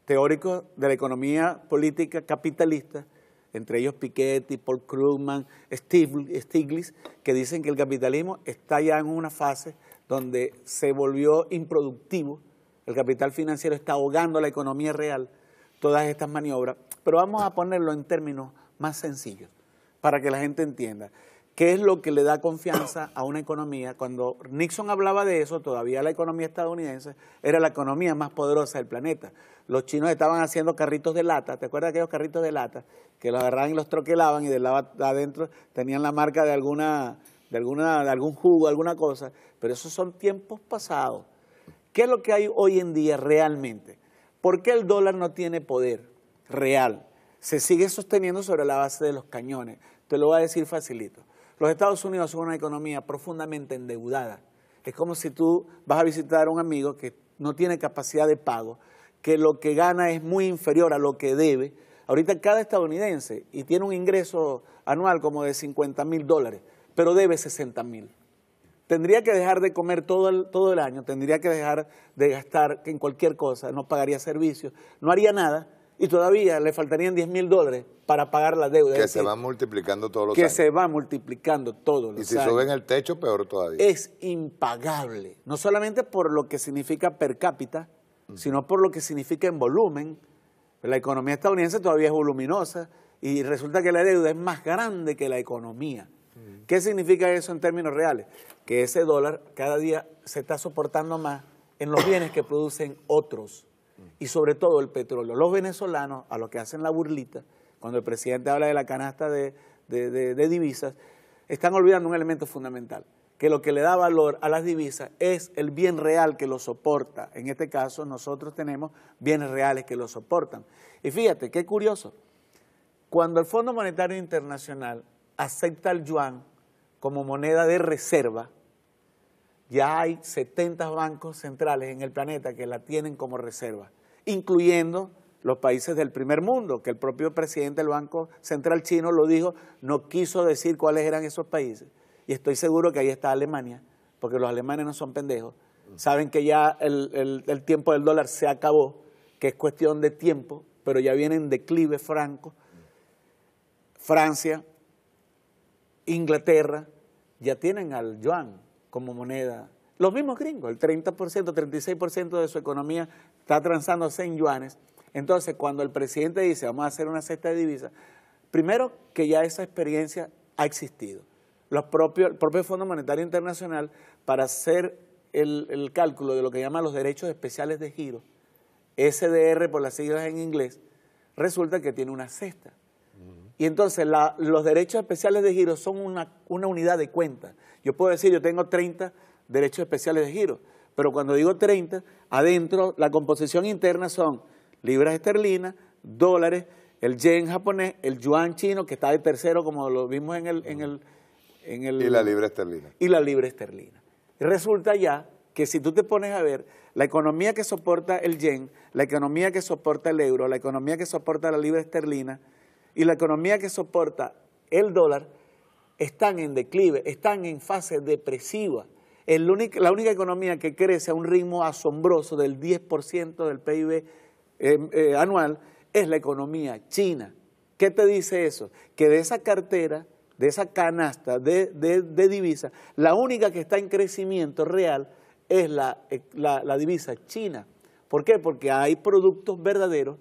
teóricos de la economía política capitalista, entre ellos Piketty, Paul Krugman, Stiglitz, que dicen que el capitalismo está ya en una fase donde se volvió improductivo, el capital financiero está ahogando la economía real, todas estas maniobras, pero vamos a ponerlo en términos más sencillos, para que la gente entienda. ¿Qué es lo que le da confianza a una economía? Cuando Nixon hablaba de eso, todavía la economía estadounidense era la economía más poderosa del planeta. Los chinos estaban haciendo carritos de lata, ¿te acuerdas de aquellos carritos de lata? Que los agarraban y los troquelaban y del lado adentro tenían la marca de algún jugo, alguna cosa, pero esos son tiempos pasados. ¿Qué es lo que hay hoy en día realmente? ¿Por qué el dólar no tiene poder real? Se sigue sosteniendo sobre la base de los cañones. Te lo voy a decir facilito. Los Estados Unidos son una economía profundamente endeudada. Es como si tú vas a visitar a un amigo que no tiene capacidad de pago, que lo que gana es muy inferior a lo que debe. Ahorita cada estadounidense y tiene un ingreso anual como de $50,000, pero debe $60,000. Tendría que dejar de comer todo el año, tendría que dejar de gastar en cualquier cosa, no pagaría servicios, no haría nada. Y todavía le faltarían $10,000 para pagar la deuda. Que se van multiplicando todos los años. Que se va multiplicando todos los años. Y si suben el techo, peor todavía. Es impagable, no solamente por lo que significa per cápita, sino por lo que significa en volumen. La economía estadounidense todavía es voluminosa y resulta que la deuda es más grande que la economía. ¿Qué significa eso en términos reales? Que ese dólar cada día se está soportando más en los bienes que producen otros. Y sobre todo el petróleo. Los venezolanos, a los que hacen la burlita, cuando el presidente habla de la canasta de divisas, están olvidando un elemento fundamental, que lo que le da valor a las divisas es el bien real que lo soporta. En este caso, nosotros tenemos bienes reales que lo soportan. Y fíjate, qué curioso, cuando el Fondo Monetario Internacional acepta el yuan como moneda de reserva, ya hay 70 bancos centrales en el planeta que la tienen como reserva, incluyendo los países del primer mundo, que el propio presidente del Banco Central chino lo dijo, no quiso decir cuáles eran esos países. Y estoy seguro que ahí está Alemania, porque los alemanes no son pendejos, saben que ya el tiempo del dólar se acabó, que es cuestión de tiempo, pero ya viene en declive franco. Francia, Inglaterra, ya tienen al yuan como moneda. Los mismos gringos, el 30%, 36% de su economía está transándose en yuanes. Entonces, cuando el presidente dice, vamos a hacer una cesta de divisas, primero que ya esa experiencia ha existido. El propio Fondo Monetario Internacional, para hacer el cálculo de lo que llaman los derechos especiales de giro, SDR por las siglas en inglés, resulta que tiene una cesta. Y entonces los derechos especiales de giro son una unidad de cuenta. Yo puedo decir, yo tengo 30 derechos especiales de giro, pero cuando digo 30, adentro la composición interna son libras esterlinas, dólares, el yen japonés, el yuan chino, que está de tercero, como lo vimos en el y la libra esterlina. Y la libra esterlina. Y resulta ya que si tú te pones a ver, la economía que soporta el yen, la economía que soporta el euro, la economía que soporta la libra esterlina y la economía que soporta el dólar, están en declive, están en fase depresiva. La única economía que crece a un ritmo asombroso del 10% del PIB anual es la economía china. ¿Qué te dice eso? Que de esa cartera, de esa canasta de divisas, la única que está en crecimiento real es la divisa china. ¿Por qué? Porque hay productos verdaderos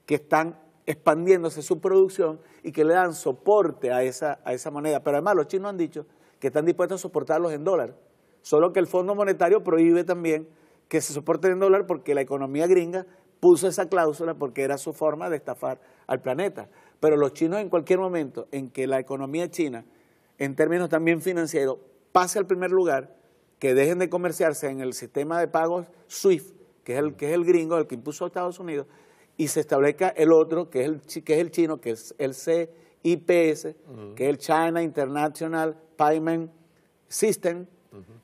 que están expandiéndose su producción y que le dan soporte a esa moneda. Pero además los chinos han dicho que están dispuestos a soportarlos en dólar. Solo que el Fondo Monetario prohíbe también que se soporten en dólar porque la economía gringa puso esa cláusula porque era su forma de estafar al planeta. Pero los chinos en cualquier momento en que la economía china, en términos también financieros, pase al primer lugar, que dejen de comerciarse en el sistema de pagos SWIFT, que es el gringo, el que impuso a Estados Unidos, y se establezca el otro, que es el chino, que es el CIPS, que es el China International Payment System.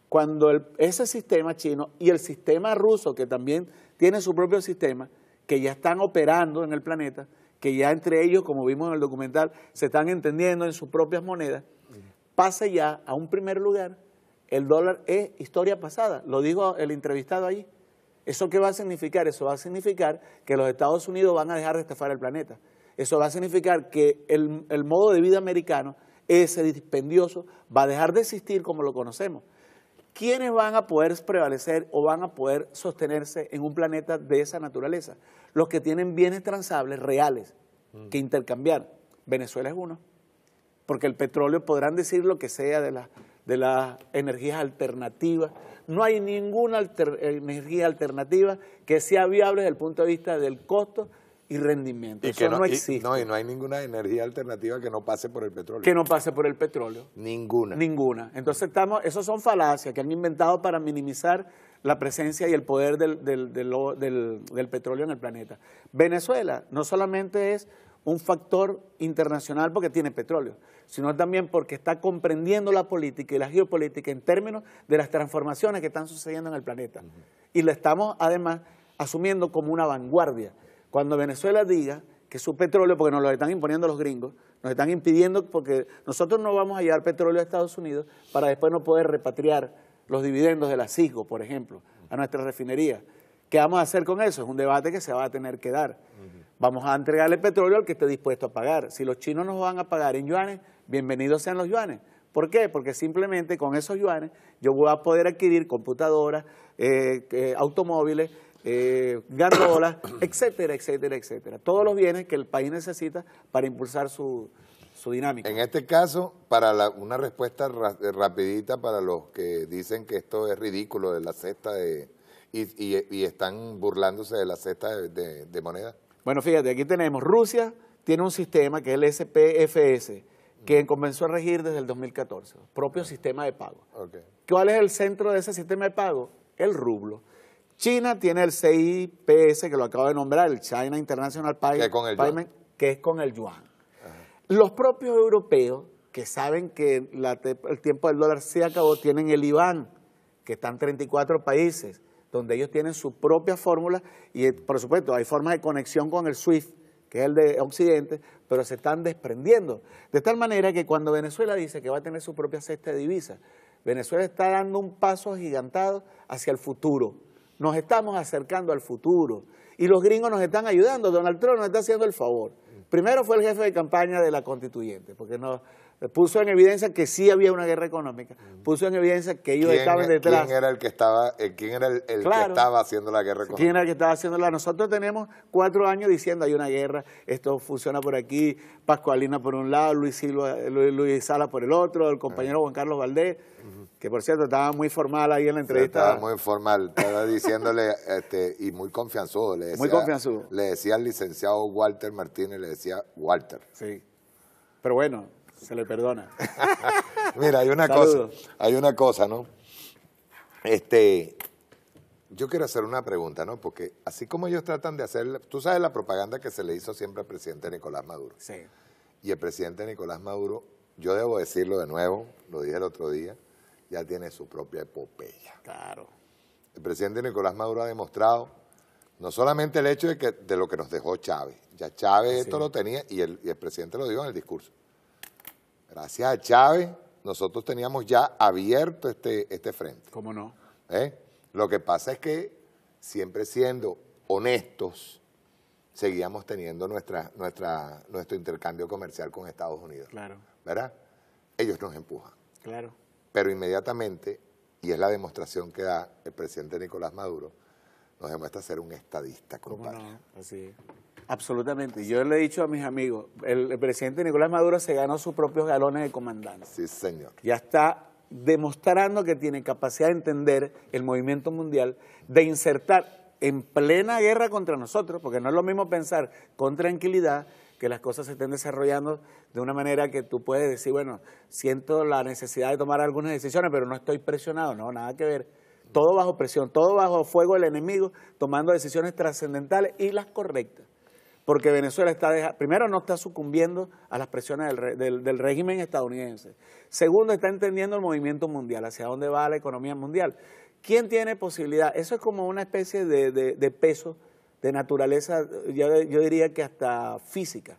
Cuando ese sistema chino y el sistema ruso, que también tiene su propio sistema, que ya están operando en el planeta, que ya entre ellos, como vimos en el documental, se están entendiendo en sus propias monedas, pase ya a un primer lugar, el dólar es historia pasada, lo dijo el entrevistado allí. ¿Eso qué va a significar? Eso va a significar que los Estados Unidos van a dejar de estafar el planeta. Eso va a significar que el modo de vida americano, ese dispendioso, va a dejar de existir como lo conocemos. ¿Quiénes van a poder prevalecer o van a poder sostenerse en un planeta de esa naturaleza? Los que tienen bienes transables reales que intercambiar. Venezuela es uno. Porque el petróleo, podrán decir lo que sea de las energías alternativas. No hay ninguna energía alternativa que sea viable desde el punto de vista del costo y rendimiento. Y eso que no existe. Y no hay ninguna energía alternativa que no pase por el petróleo. Que no pase por el petróleo. Ninguna. Ninguna. Entonces esos son falacias que han inventado para minimizar la presencia y el poder del petróleo en el planeta. Venezuela no solamente es un factor internacional porque tiene petróleo, sino también porque está comprendiendo la política y la geopolítica en términos de las transformaciones que están sucediendo en el planeta. Y la estamos además asumiendo como una vanguardia. Cuando Venezuela diga que su petróleo, porque nos lo están imponiendo los gringos, nos están impidiendo, porque nosotros no vamos a llevar petróleo a Estados Unidos para después no poder repatriar los dividendos de la CISGO, por ejemplo, a nuestra refinería. ¿Qué vamos a hacer con eso? Es un debate que se va a tener que dar. Vamos a entregarle petróleo al que esté dispuesto a pagar. Si los chinos nos van a pagar en yuanes, bienvenidos sean los yuanes. ¿Por qué? Porque simplemente con esos yuanes yo voy a poder adquirir computadoras, automóviles, gandolas, etcétera, etcétera, etcétera. Todos los bienes que el país necesita para impulsar su dinámica. En este caso, para una respuesta rapidita para los que dicen que esto es ridículo de la cesta y están burlándose de la cesta de moneda. Bueno, fíjate, aquí tenemos, Rusia tiene un sistema que es el SPFS, que comenzó a regir desde el 2014, propio sistema de pago. Okay. ¿Cuál es el centro de ese sistema de pago? El rublo. China tiene el CIPS, que lo acabo de nombrar, el China International Payment, que es con el yuan. Los propios europeos, que saben que el tiempo del dólar se acabó, tienen el IBAN, que están 34 países, donde ellos tienen su propia fórmula y, por supuesto, hay formas de conexión con el SWIFT, que es el de Occidente, pero se están desprendiendo. De tal manera que cuando Venezuela dice que va a tener su propia cesta de divisas, Venezuela está dando un paso agigantado hacia el futuro. Nos estamos acercando al futuro y los gringos nos están ayudando. Donald Trump nos está haciendo el favor. Primero fue el jefe de campaña de la constituyente, porque nos puso en evidencia que sí había una guerra económica, puso en evidencia que ellos estaban detrás. ¿Quién era el que estaba, que estaba haciendo la guerra económica? ¿Quién era el que estaba haciendo la? Nosotros tenemos 4 años diciendo hay una guerra, esto funciona por aquí, Pascualina por un lado, Luis Sala por el otro, el compañero Juan Carlos Valdés, que por cierto estaba muy formal ahí en la entrevista. Estaba muy formal, estaba diciéndole, y muy confianzudo. Le decía al licenciado Walter Martínez, le decía Walter. Sí, pero bueno, se le perdona. Mira, hay una cosa, ¿no? Yo quiero hacer una pregunta, ¿no? Porque así como ellos tratan de hacer, tú sabes la propaganda que se le hizo siempre al presidente Nicolás Maduro. Sí. Y el presidente Nicolás Maduro, yo debo decirlo de nuevo, lo dije el otro día, ya tiene su propia epopeya. Claro. El presidente Nicolás Maduro ha demostrado no solamente el hecho de lo que nos dejó Chávez, ya Chávez esto lo tenía y el presidente lo dijo en el discurso. Gracias a Chávez, nosotros teníamos ya abierto este frente. ¿Cómo no? Lo que pasa es que, siempre siendo honestos, seguíamos teniendo nuestro intercambio comercial con Estados Unidos. Claro. ¿Verdad? Ellos nos empujan. Claro. Pero inmediatamente, y es la demostración que da el presidente Nicolás Maduro, nos demuestra ser un estadista, compadre. ¿Cómo no? Así es. Absolutamente. Yo le he dicho a mis amigos, el presidente Nicolás Maduro se ganó sus propios galones de comandante. Sí, señor. Ya está demostrando que tiene capacidad de entender el movimiento mundial, de insertar en plena guerra contra nosotros, porque no es lo mismo pensar con tranquilidad que las cosas se estén desarrollando de una manera que tú puedes decir, bueno, siento la necesidad de tomar algunas decisiones, pero no estoy presionado. No, nada que ver. Todo bajo presión, todo bajo fuego del enemigo, tomando decisiones trascendentales y las correctas. Porque Venezuela primero no está sucumbiendo a las presiones del régimen estadounidense. Segundo, está entendiendo el movimiento mundial, hacia dónde va la economía mundial. ¿Quién tiene posibilidad? Eso es como una especie de peso, de naturaleza, yo diría que hasta física.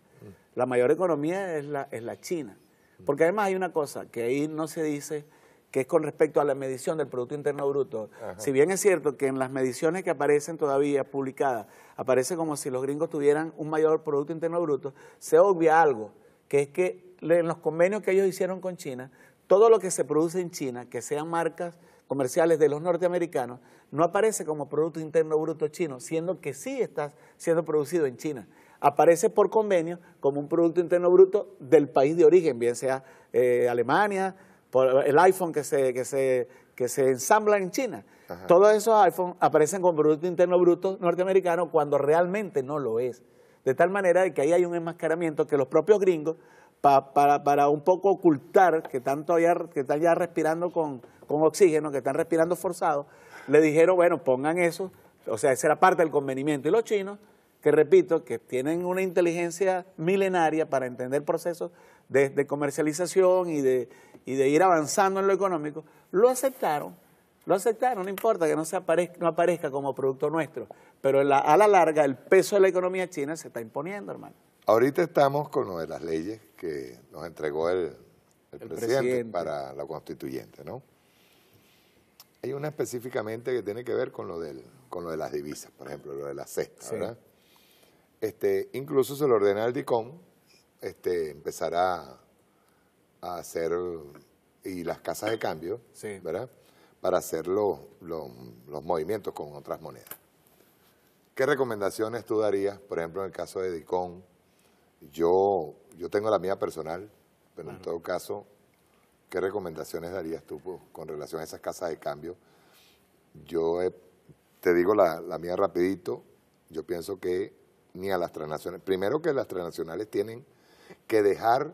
La mayor economía es la China. Porque además hay una cosa que ahí no se dice, que es con respecto a la medición del Producto Interno Bruto. Ajá. Si bien es cierto que en las mediciones que aparecen todavía publicadas, aparece como si los gringos tuvieran un mayor Producto Interno Bruto, se obvia algo, que es que en los convenios que ellos hicieron con China, todo lo que se produce en China, que sean marcas comerciales de los norteamericanos, no aparece como Producto Interno Bruto chino, siendo que sí está siendo producido en China. Aparece por convenio como un Producto Interno Bruto del país de origen, bien sea Alemania, por el iPhone que se ensambla en China. Ajá. Todos esos iPhones aparecen con Producto Interno Bruto norteamericano cuando realmente no lo es. De tal manera de que ahí hay un enmascaramiento que los propios gringos, para un poco ocultar que están ya respirando con oxígeno, que están respirando forzados, le dijeron, bueno, pongan eso, o sea, esa era parte del convenimiento. Y los chinos, que repito, que tienen una inteligencia milenaria para entender procesos de comercialización y de ir avanzando en lo económico, lo aceptaron, no importa que no aparezca como producto nuestro, pero a la larga el peso de la economía china se está imponiendo, hermano. Ahorita estamos con lo de las leyes que nos entregó el presidente para la constituyente, ¿no? Hay una específicamente que tiene que ver con lo de las divisas, por ejemplo, lo de la cesta, sí. ¿Verdad? Incluso se le ordena al DICOM empezar a hacer, y las casas de cambio, sí. ¿Verdad? Para hacer los movimientos con otras monedas. ¿Qué recomendaciones tú darías, por ejemplo, en el caso de DICOM? Yo tengo la mía personal, pero claro. En todo caso, ¿qué recomendaciones darías tú con relación a esas casas de cambio? Yo te digo la mía rapidito, yo pienso que ni a las transnacionales, primero que las transnacionales tienen que dejar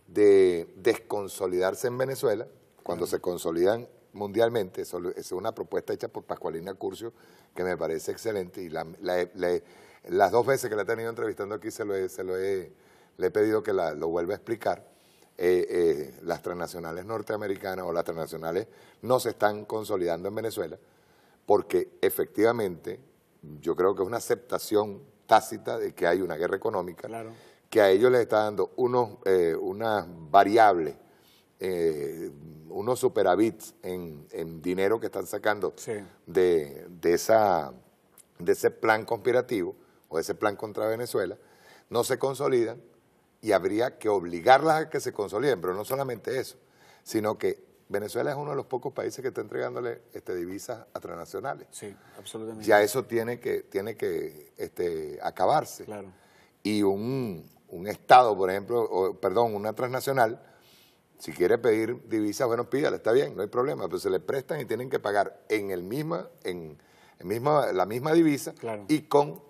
de desconsolidarse en Venezuela, cuando se consolidan mundialmente. Eso es una propuesta hecha por Pascualina Curcio, que me parece excelente, y las dos veces que la he tenido entrevistando aquí le he pedido que lo vuelva a explicar. Las transnacionales norteamericanas o las transnacionales no se están consolidando en Venezuela, porque efectivamente yo creo que es una aceptación tácita de que hay una guerra económica, claro. Que a ellos les está dando unas variables, unos superávits en dinero que están sacando sí. de ese plan conspirativo o de ese plan contra Venezuela, no se consolidan y habría que obligarlas a que se consoliden, pero no solamente eso, sino que Venezuela es uno de los pocos países que está entregándole divisas a transnacionales. Sí, absolutamente. Ya eso tiene que acabarse. Claro. Y un Estado, por ejemplo, una transnacional, si quiere pedir divisas, bueno, pídala, está bien, no hay problema, pero se le prestan y tienen que pagar la misma divisa, claro. Y con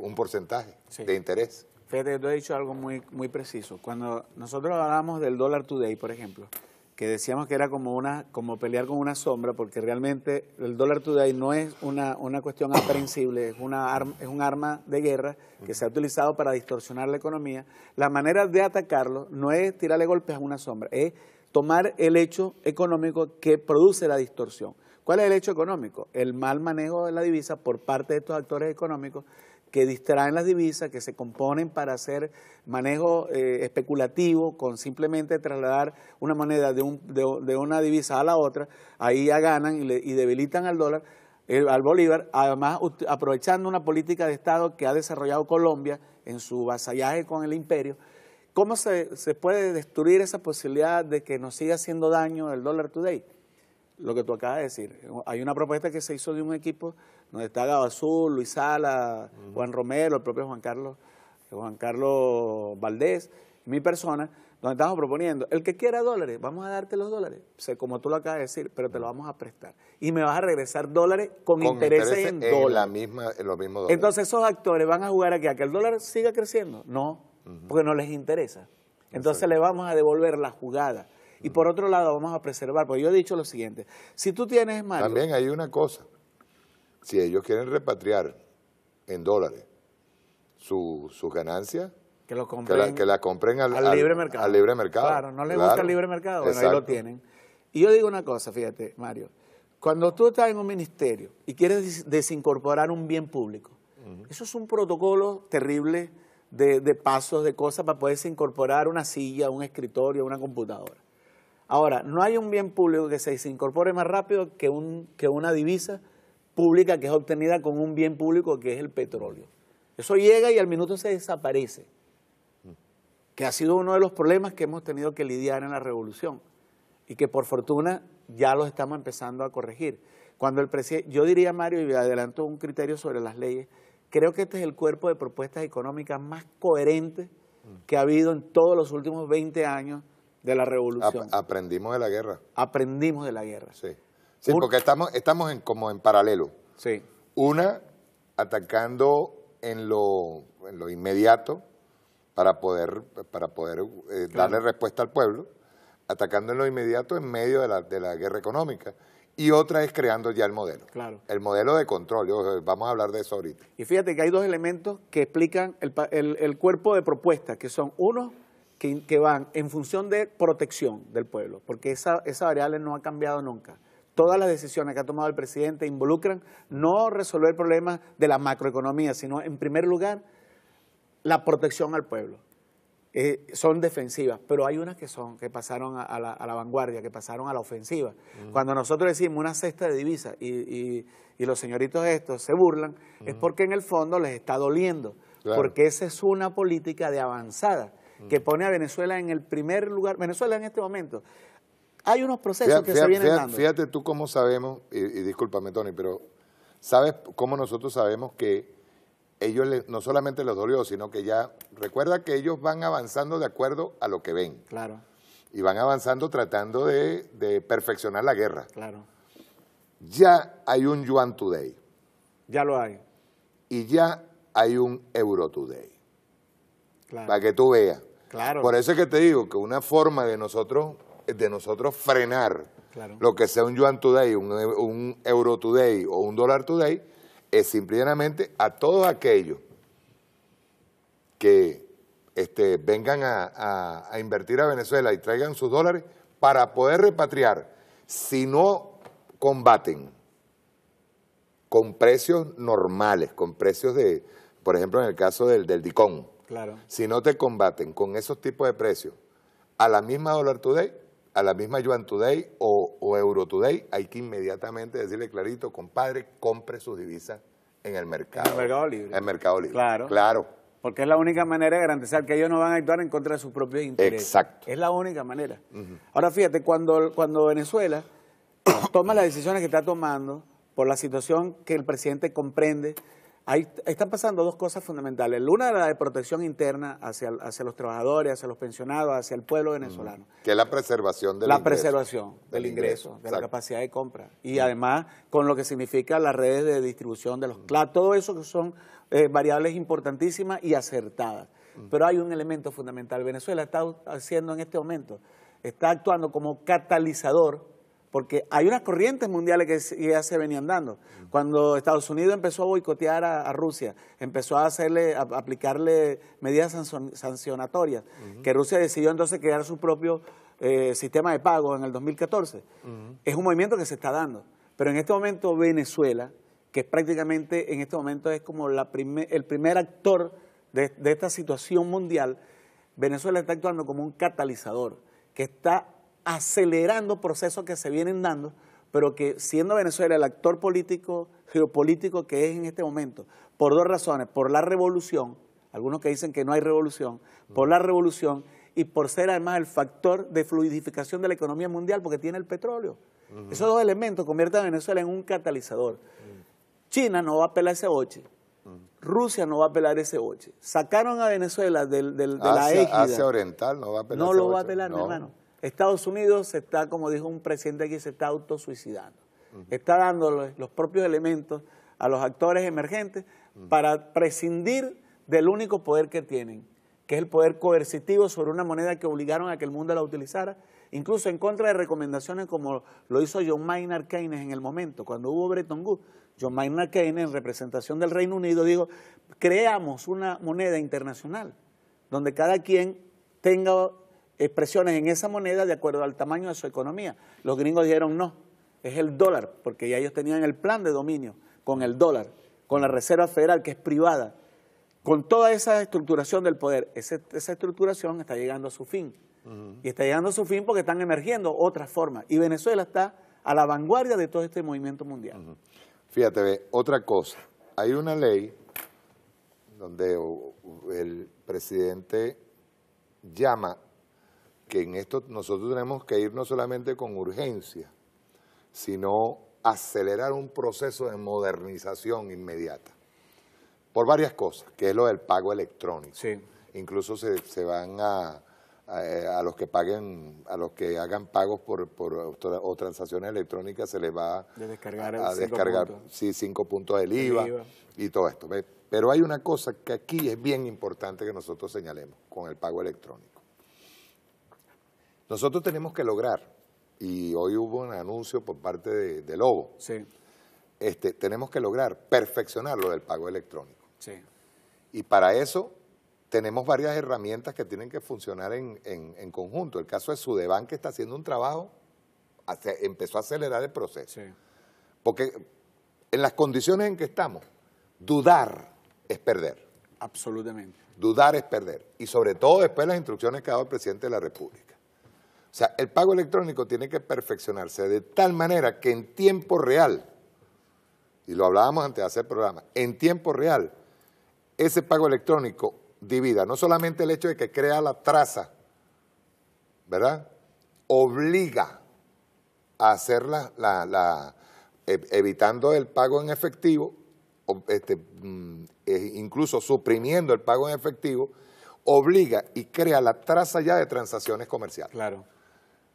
un porcentaje sí. De interés. Fíjate, tú has dicho algo muy, muy preciso. Cuando nosotros hablamos del $2 Today, por ejemplo, que decíamos que era como pelear con una sombra, porque realmente el $2 Today no es una cuestión aprensible, es un arma de guerra que se ha utilizado para distorsionar la economía. La manera de atacarlo no es tirarle golpes a una sombra, es tomar el hecho económico que produce la distorsión. ¿Cuál es el hecho económico? El mal manejo de la divisa por parte de estos actores económicos que distraen las divisas, que se componen para hacer manejo especulativo con simplemente trasladar una moneda de una divisa a la otra, ahí ya ganan y debilitan al dólar, al bolívar, además aprovechando una política de Estado que ha desarrollado Colombia en su vasallaje con el imperio. ¿Cómo se puede destruir esa posibilidad de que nos siga haciendo daño el dólar today? Lo que tú acabas de decir, hay una propuesta que se hizo de un equipo donde está Gabo Azul, Luis Sala, Juan Romero, el propio Juan Carlos Valdés, mi persona, donde estamos proponiendo, el que quiera dólares, vamos a darte los dólares, como tú lo acabas de decir, pero te lo vamos a prestar. Y me vas a regresar dólares con intereses en dólares. En los mismos dólares. Entonces esos actores van a jugar aquí a que el dólar siga creciendo. No, porque no les interesa. Entonces le vamos a devolver la jugada. Y por otro lado vamos a preservar, porque yo he dicho lo siguiente, si tú tienes, Mario... También hay una cosa, si ellos quieren repatriar en dólares sus ganancias, que la compren al libre mercado. Al libre mercado. Claro, no les gusta el libre mercado, bueno, ahí lo tienen. Y yo digo una cosa, fíjate, Mario, cuando tú estás en un ministerio y quieres desincorporar un bien público, eso es un protocolo terrible de pasos, de cosas para poderse incorporar una silla, un escritorio, una computadora. Ahora, no hay un bien público que se incorpore más rápido que una divisa pública que es obtenida con un bien público que es el petróleo. Eso llega y al minuto se desaparece, que ha sido uno de los problemas que hemos tenido que lidiar en la revolución y que por fortuna ya los estamos empezando a corregir. Cuando el presidente, yo diría, Mario, y adelanto un criterio sobre las leyes, creo que este es el cuerpo de propuestas económicas más coherente que ha habido en todos los últimos 20 años de la revolución. Aprendimos de la guerra. Aprendimos de la guerra. Sí, porque estamos como en paralelo. Sí. Una, atacando en lo inmediato para poder darle respuesta al pueblo, atacando en lo inmediato en medio de la guerra económica. Y otra es creando ya el modelo. Claro. El modelo de control. Vamos a hablar de eso ahorita. Y fíjate que hay dos elementos que explican el cuerpo de propuestas, que son uno, que van en función de protección del pueblo, porque esa variable no ha cambiado nunca. Todas las decisiones que ha tomado el presidente involucran no resolver problemas de la macroeconomía, sino en primer lugar la protección al pueblo. Son defensivas, pero hay unas que pasaron a la vanguardia, que pasaron a la ofensiva. Cuando nosotros decimos una cesta de divisas y los señoritos estos se burlan, es porque en el fondo les está doliendo, porque esa es una política de avanzada que pone a Venezuela en el primer lugar. Venezuela en este momento, hay unos procesos que se vienen dando. Fíjate tú cómo sabemos, y discúlpame Tony, pero ¿sabes cómo nosotros sabemos que ellos no solamente les dolió, sino que ya, recuerda que ellos van avanzando de acuerdo a lo que ven. Claro. Y van avanzando tratando de perfeccionar la guerra. Claro. Ya hay un Yuan Today. Ya lo hay. Y ya hay un Euro Today. Claro. Para que tú veas. Claro. Por eso es que te digo que una forma de nosotros frenar lo que sea un Yuan Today, un Euro Today o un Dólar Today, es simplemente a todos aquellos que vengan a invertir a Venezuela y traigan sus dólares para poder repatriar, si no combaten con precios normales, con precios de, por ejemplo, en el caso del DICOM, si no te combaten con esos tipos de precios, a la misma Dólar Today, a la misma Yuan Today o Euro Today, hay que inmediatamente decirle clarito, compadre, compre sus divisas en el mercado. En el mercado libre. En el mercado libre. Claro. Porque es la única manera de garantizar que ellos no van a actuar en contra de sus propios intereses. Exacto. Es la única manera. Ahora fíjate, cuando Venezuela toma las decisiones que está tomando por la situación que el presidente comprende, ahí están pasando dos cosas fundamentales. Una es la de protección interna hacia los trabajadores, hacia los pensionados, hacia el pueblo venezolano. Que es la preservación del ingreso. La preservación del ingreso, de la capacidad de compra. Y además con lo que significa las redes de distribución de los CLAT, todo eso que son variables importantísimas y acertadas. Pero hay un elemento fundamental. Venezuela está haciendo en este momento, está actuando como catalizador, porque hay unas corrientes mundiales que ya se venían dando. Cuando Estados Unidos empezó a boicotear a Rusia, empezó a aplicarle medidas sancionatorias, que Rusia decidió entonces crear su propio sistema de pago en el 2014. Es un movimiento que se está dando. Pero en este momento Venezuela, que es prácticamente en este momento es como el primer actor de esta situación mundial, Venezuela está actuando como un catalizador, que está acelerando procesos que se vienen dando, pero que siendo Venezuela el actor político, geopolítico que es en este momento, por dos razones, por la revolución, algunos que dicen que no hay revolución, por la revolución y por ser además el factor de fluidificación de la economía mundial porque tiene el petróleo. Esos dos elementos convierten a Venezuela en un catalizador. China no va a pelar ese boche, Rusia no va a pelar ese boche. Sacaron a Venezuela de la égida. Asia Oriental no va a pelar no ese lo boche. va a pelar, mi hermano. Estados Unidos se está, como dijo un presidente aquí, se está autosuicidando. Está dando los propios elementos a los actores emergentes para prescindir del único poder que tienen, que es el poder coercitivo sobre una moneda que obligaron a que el mundo la utilizara, incluso en contra de recomendaciones como lo hizo John Maynard Keynes en el momento, cuando hubo Bretton Woods. John Maynard Keynes, en representación del Reino Unido, dijo, creamos una moneda internacional, donde cada quien tenga expresiones en esa moneda de acuerdo al tamaño de su economía. Los gringos dijeron no, es el dólar, porque ya ellos tenían el plan de dominio con el dólar, con la Reserva Federal, que es privada, con toda esa estructuración del poder. Esa estructuración está llegando a su fin. Y está llegando a su fin porque están emergiendo otras formas. Y Venezuela está a la vanguardia de todo este movimiento mundial. Fíjate, ve, otra cosa. Hay una ley donde el presidente llama que en esto nosotros tenemos que ir no solamente con urgencia, sino acelerar un proceso de modernización inmediata. Por varias cosas, que es lo del pago electrónico. Sí. Incluso se van a los que paguen, a los que hagan pagos o transacciones electrónicas se les va a descargar 5 puntos del IVA y todo esto. ¿Ves? Pero hay una cosa que aquí es bien importante que nosotros señalemos con el pago electrónico. Nosotros tenemos que lograr, y hoy hubo un anuncio por parte de Lobo, sí. Tenemos que lograr perfeccionar lo del pago electrónico. Sí. Y para eso tenemos varias herramientas que tienen que funcionar en conjunto. El caso de Sudebank, que está haciendo un trabajo, empezó a acelerar el proceso. Sí. Porque en las condiciones en que estamos, dudar es perder. Absolutamente. Dudar es perder. Y sobre todo después de las instrucciones que ha dado el presidente de la República. O sea, el pago electrónico tiene que perfeccionarse de tal manera que en tiempo real, y lo hablábamos antes de hacer el programa, en tiempo real, ese pago electrónico divida no solamente el hecho de que crea la traza, ¿verdad? Obliga a hacerla, evitando el pago en efectivo, incluso suprimiendo el pago en efectivo, obliga y crea la traza ya de transacciones comerciales. Claro.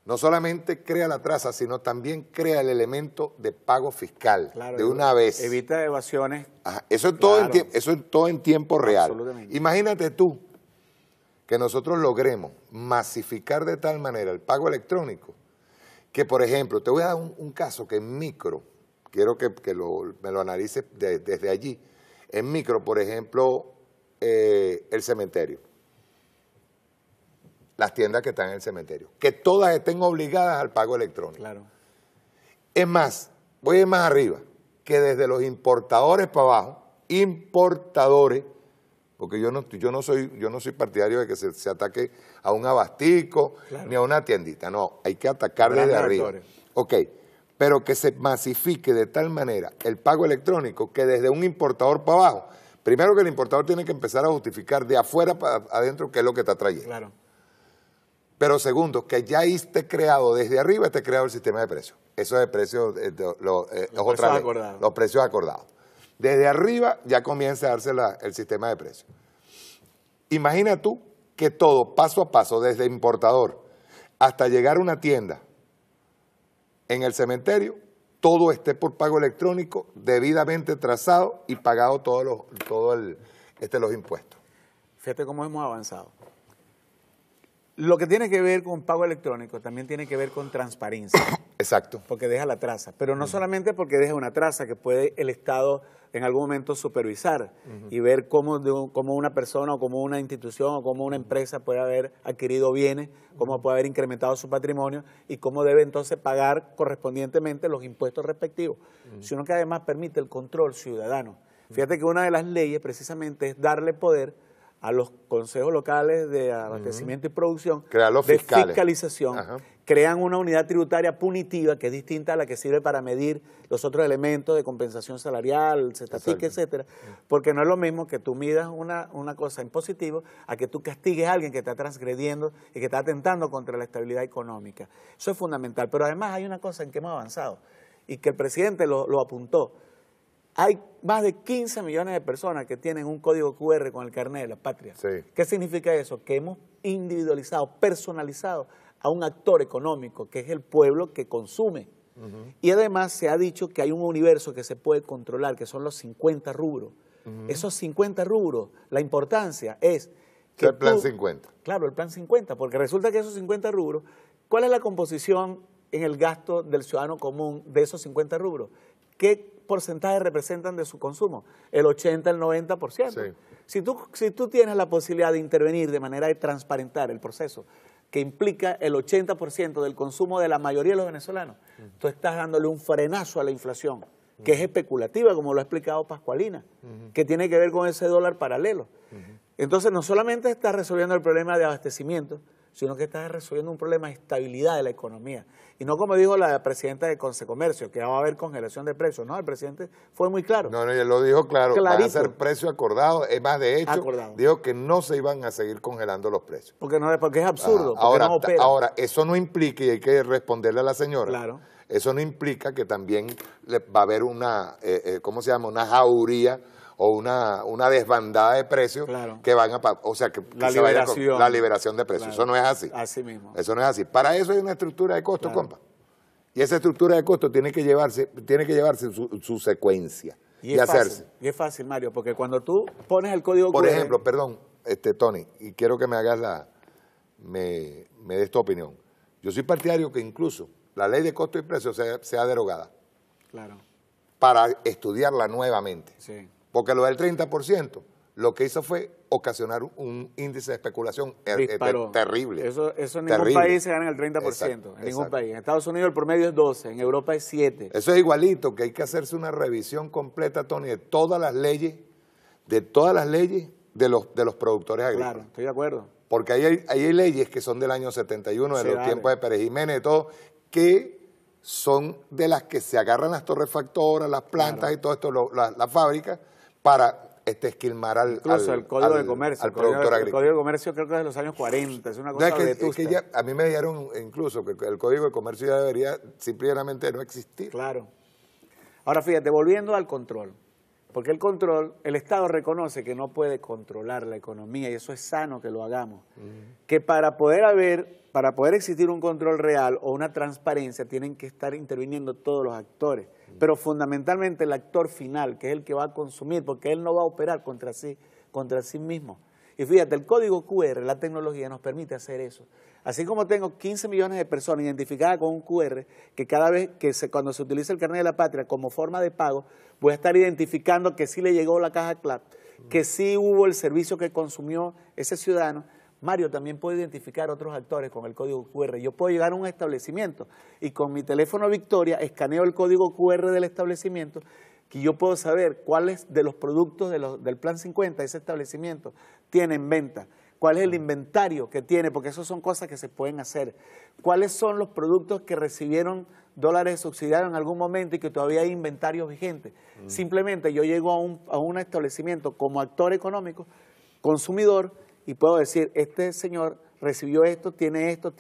No solamente crea la traza, sino también crea el elemento de pago fiscal, claro, de una vez. Evita evasiones. Ajá, eso es todo en tiempo real. Absolutamente. Imagínate tú que nosotros logremos masificar de tal manera el pago electrónico, que por ejemplo, te voy a dar un caso que en micro, quiero que me lo analices desde allí, en micro, por ejemplo, el cementerio. Las tiendas que están en el cementerio, que todas estén obligadas al pago electrónico. Claro. Es más, voy a ir más arriba, que desde los importadores para abajo, importadores, porque yo no soy partidario de que se ataque a un abastico, claro, ni a una tiendita, no, hay que atacar desde arriba. Ok, pero que se masifique de tal manera el pago electrónico que desde un importador para abajo, primero que el importador tiene que empezar a justificar de afuera para adentro qué es lo que está trayendo. Claro. Pero segundo, que ya esté creado desde arriba, esté creado el sistema de precios. Eso de precios es otra ley, los precios acordados. Desde arriba ya comienza a darse el sistema de precios. Imagina tú que todo, paso a paso, desde importador hasta llegar a una tienda en el cementerio, todo esté por pago electrónico, debidamente trazado y pagado los impuestos. Fíjate cómo hemos avanzado. Lo que tiene que ver con pago electrónico también tiene que ver con transparencia. Exacto. Porque deja la traza. Pero no solamente porque deja una traza que puede el Estado en algún momento supervisar y ver cómo una persona o cómo una institución o cómo una empresa puede haber adquirido bienes, cómo puede haber incrementado su patrimonio y cómo debe entonces pagar correspondientemente los impuestos respectivos, sino que además permite el control ciudadano. Fíjate que una de las leyes precisamente es darle poder a los consejos locales de abastecimiento y producción de fiscalización. Crean una unidad tributaria punitiva que es distinta a la que sirve para medir los otros elementos de compensación salarial, cestatique, etcétera, porque no es lo mismo que tú midas una cosa en positivo a que tú castigues a alguien que está transgrediendo y que está atentando contra la estabilidad económica. Eso es fundamental, pero además hay una cosa en que hemos avanzado y que el presidente lo apuntó. Hay más de 15 millones de personas que tienen un código QR con el carnet de la patria. Sí. ¿Qué significa eso? Que hemos individualizado, personalizado a un actor económico, que es el pueblo que consume. Y además se ha dicho que hay un universo que se puede controlar, que son los 50 rubros. Esos 50 rubros, la importancia es que el plan 50. Claro, el plan 50, porque resulta que esos 50 rubros, ¿cuál es la composición en el gasto del ciudadano común de esos 50 rubros? ¿Qué porcentaje representan de su consumo? El 80, el 90%. Sí. Si tú tienes la posibilidad de intervenir de manera de transparentar el proceso, que implica el 80% del consumo de la mayoría de los venezolanos, tú estás dándole un frenazo a la inflación, que es especulativa, como lo ha explicado Pascualina, que tiene que ver con ese dólar paralelo. Entonces, no solamente estás resolviendo el problema de abastecimiento, sino que estás resolviendo un problema de estabilidad de la economía. Y no como dijo la presidenta de Consecomercio, que va a haber congelación de precios. No, el presidente fue muy claro. No, él lo dijo claro, clarito. Van a ser precios acordados. Es más, de hecho, dijo que no se iban a seguir congelando los precios. Porque es absurdo, porque ahora, no opera. Ahora, eso no implica, y hay que responderle a la señora, eso no implica que también va a haber una, ¿cómo se llama?, una jauría o una desbandada de precios que van a, o sea, que la liberación de precios. Eso no es así. Así mismo. Eso no es así. Para eso hay una estructura de costo, compa. Y esa estructura de costo tiene que llevarse su secuencia y hacerse. Y es fácil, Mario, porque cuando tú pones el código QR... Por ejemplo, perdón, Tony, y quiero que me hagas me des tu opinión. Yo soy partidario que incluso la ley de costo y precios sea derogada. Claro. Para estudiarla nuevamente. Sí. Porque lo del 30% lo que hizo fue ocasionar un índice de especulación terrible. Eso en ningún país se gana el 30%. En ningún país. En Estados Unidos el promedio es 12%, en Europa es 7%. Eso es igualito, que hay que hacerse una revisión completa, Tony, de todas las leyes de los productores agrícolas. Claro, estoy de acuerdo. Porque hay leyes que son del año 71, de los tiempos de Pérez Jiménez y todo, que son de las que se agarran las torrefactoras, las plantas y todo esto, las fábricas, para esquilmar al Código de Comercio. Al productor agrícola. El Código de Comercio creo que es de los años 40, es una cosa vetusta. A mí me dijeron incluso que el Código de Comercio ya debería simplemente no existir. Claro. Ahora fíjate, volviendo al control, porque el Estado reconoce que no puede controlar la economía y eso es sano que lo hagamos. Que para poder existir un control real o una transparencia tienen que estar interviniendo todos los actores, pero fundamentalmente el actor final, que es el que va a consumir, porque él no va a operar contra sí mismo. Y fíjate, el código QR, la tecnología nos permite hacer eso. Así como tengo 15 millones de personas identificadas con un QR, que cada vez cuando se utiliza el carnet de la patria como forma de pago, voy a estar identificando que sí le llegó la caja CLAP, que sí hubo el servicio que consumió ese ciudadano. Mario, también puedo identificar otros actores con el código QR. Yo puedo llegar a un establecimiento y con mi teléfono Victoria escaneo el código QR del establecimiento que yo puedo saber cuáles de los productos del Plan 50 ese establecimiento tiene en venta, cuál es el inventario que tiene, porque eso son cosas que se pueden hacer, cuáles son los productos que recibieron dólares subsidiarios en algún momento y que todavía hay inventarios vigentes. Simplemente yo llego a un establecimiento como actor económico, consumidor, y puedo decir, este señor recibió esto, tiene esto,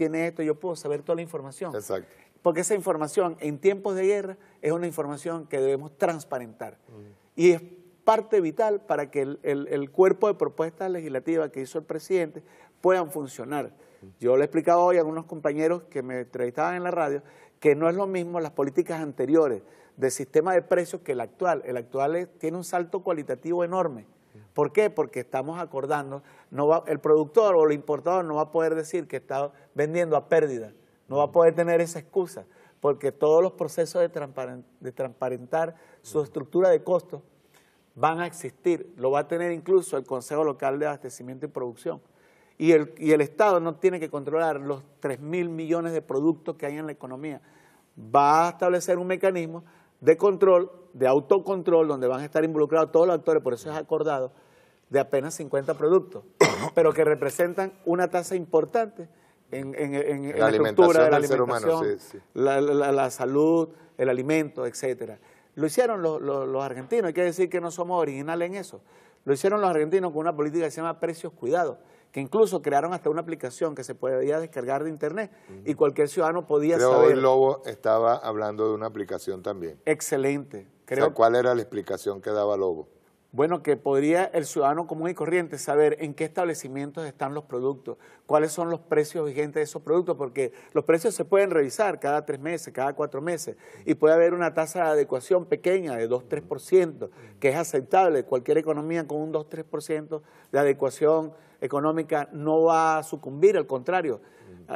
yo puedo saber toda la información. Exacto. Porque esa información en tiempos de guerra es una información que debemos transparentar. Y es parte vital para que el cuerpo de propuestas legislativas que hizo el presidente puedan funcionar. Yo le he explicado hoy a algunos compañeros que me entrevistaban en la radio que no es lo mismo las políticas anteriores del sistema de precios que el actual. El actual tiene un salto cualitativo enorme, ¿Por qué? Porque estamos acordando, el productor o el importador no va a poder decir que está vendiendo a pérdida, no va a poder tener esa excusa, porque todos los procesos de transparentar su estructura de costos van a existir, lo va a tener incluso el Consejo Local de Abastecimiento y Producción. Y el Estado no tiene que controlar los 3.000 millones de productos que hay en la economía. Va a establecer un mecanismo de control, de autocontrol, donde van a estar involucrados todos los actores, por eso es acordado, de apenas 50 productos, pero que representan una tasa importante en la estructura de la alimentación, la salud, el alimento, etcétera. Lo hicieron los argentinos, hay que decir que no somos originales en eso. Lo hicieron los argentinos con una política que se llama precios cuidados, que incluso crearon hasta una aplicación que se podía descargar de internet y cualquier ciudadano podía saber. Hoy Lobo estaba hablando de una aplicación también. Excelente. ¿Cuál era la explicación que daba Lobo? Bueno, que podría el ciudadano común y corriente saber en qué establecimientos están los productos, cuáles son los precios vigentes de esos productos, porque los precios se pueden revisar cada 3 meses, cada 4 meses, y puede haber una tasa de adecuación pequeña de 2-3%, que es aceptable. Cualquier economía con un 2-3% de adecuación económica no va a sucumbir, al contrario.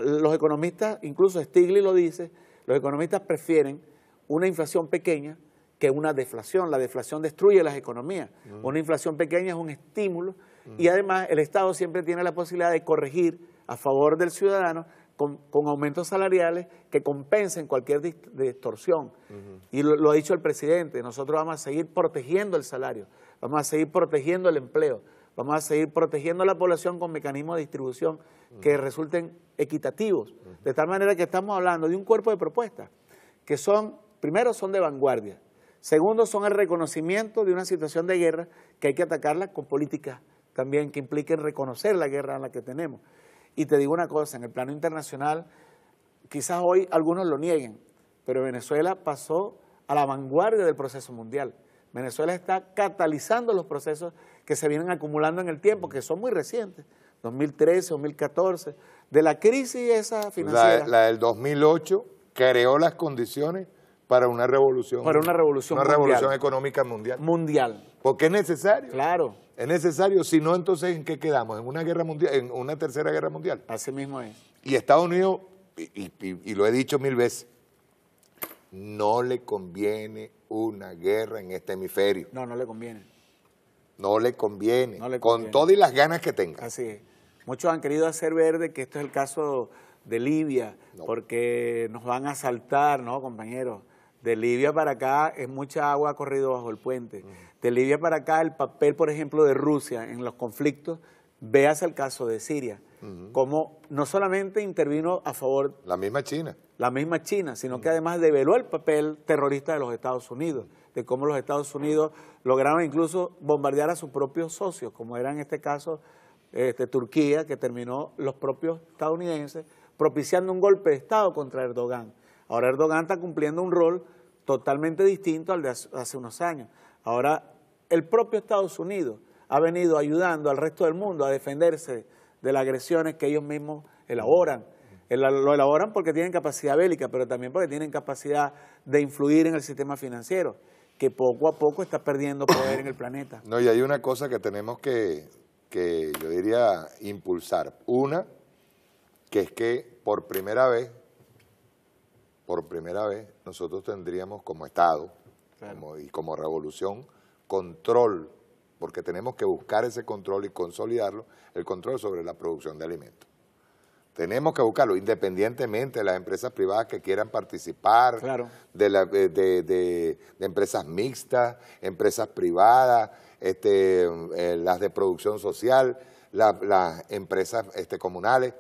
Los economistas, incluso Stiglitz lo dice, los economistas prefieren una inflación pequeña que una deflación. La deflación destruye las economías. Una inflación pequeña es un estímulo y además el Estado siempre tiene la posibilidad de corregir a favor del ciudadano con aumentos salariales que compensen cualquier distorsión. Y lo ha dicho el presidente, nosotros vamos a seguir protegiendo el salario, vamos a seguir protegiendo el empleo, vamos a seguir protegiendo a la población con mecanismos de distribución que resulten equitativos, de tal manera que estamos hablando de un cuerpo de propuestas que primero son de vanguardia, segundo, son el reconocimiento de una situación de guerra que hay que atacarla con políticas también que impliquen reconocer la guerra en la que tenemos. Y te digo una cosa, en el plano internacional, quizás hoy algunos lo nieguen, pero Venezuela pasó a la vanguardia del proceso mundial. Venezuela está catalizando los procesos que se vienen acumulando en el tiempo, que son muy recientes, 2013, 2014, de la crisis esa financiera. La del 2008 creó las condiciones para una revolución. Para una revolución mundial. Una revolución económica mundial. Mundial. Porque es necesario. Claro. Es necesario, si no, entonces ¿en qué quedamos? ¿En una guerra mundial, en una tercera guerra mundial? Así mismo es. Y Estados Unidos, y lo he dicho 1000 veces, no le conviene una guerra en este hemisferio. No, no le conviene. No le conviene, con todas y las ganas que tenga. Así es. Muchos han querido hacer ver de que esto es el caso de Libia, porque nos van a asaltar, ¿no, compañeros? De Libia para acá es mucha agua ha corrido bajo el puente. De Libia para acá el papel, por ejemplo, de Rusia en los conflictos, véase el caso de Siria, como no solamente intervino a favor... La misma China, sino que además develó el papel terrorista de los Estados Unidos, de cómo los Estados Unidos lograron incluso bombardear a sus propios socios, como era en este caso Turquía, que terminó los propios estadounidenses propiciando un golpe de Estado contra Erdogan. Ahora Erdogan está cumpliendo un rol totalmente distinto al de hace unos años. Ahora el propio Estados Unidos ha venido ayudando al resto del mundo a defenderse de las agresiones que ellos mismos elaboran. Lo elaboran porque tienen capacidad bélica, pero también porque tienen capacidad de influir en el sistema financiero, que poco a poco está perdiendo poder en el planeta. No, y hay una cosa que tenemos que yo diría impulsar. Una, que es que por primera vez nosotros tendríamos como Estado y como revolución control, porque tenemos que buscar ese control y consolidarlo, el control sobre la producción de alimentos. Tenemos que buscarlo independientemente de las empresas privadas que quieran participar, de empresas mixtas, empresas privadas, las de producción social, las empresas comunales.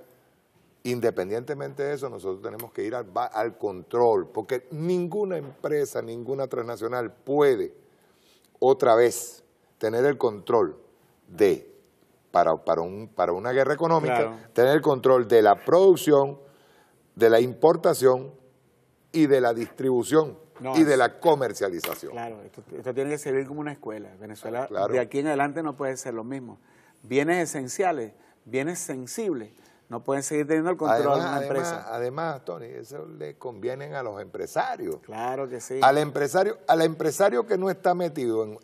Independientemente de eso, nosotros tenemos que ir al control, porque ninguna empresa, ninguna transnacional puede otra vez tener el control para una guerra económica, tener el control de la producción, de la importación y de la distribución de la comercialización. Claro, esto tiene que servir como una escuela. Venezuela de aquí en adelante no puede ser lo mismo. Bienes esenciales, bienes sensibles, No pueden seguir teniendo el control de una empresa. Además, Tony, eso le conviene a los empresarios. Claro que sí. Al empresario que no está metido en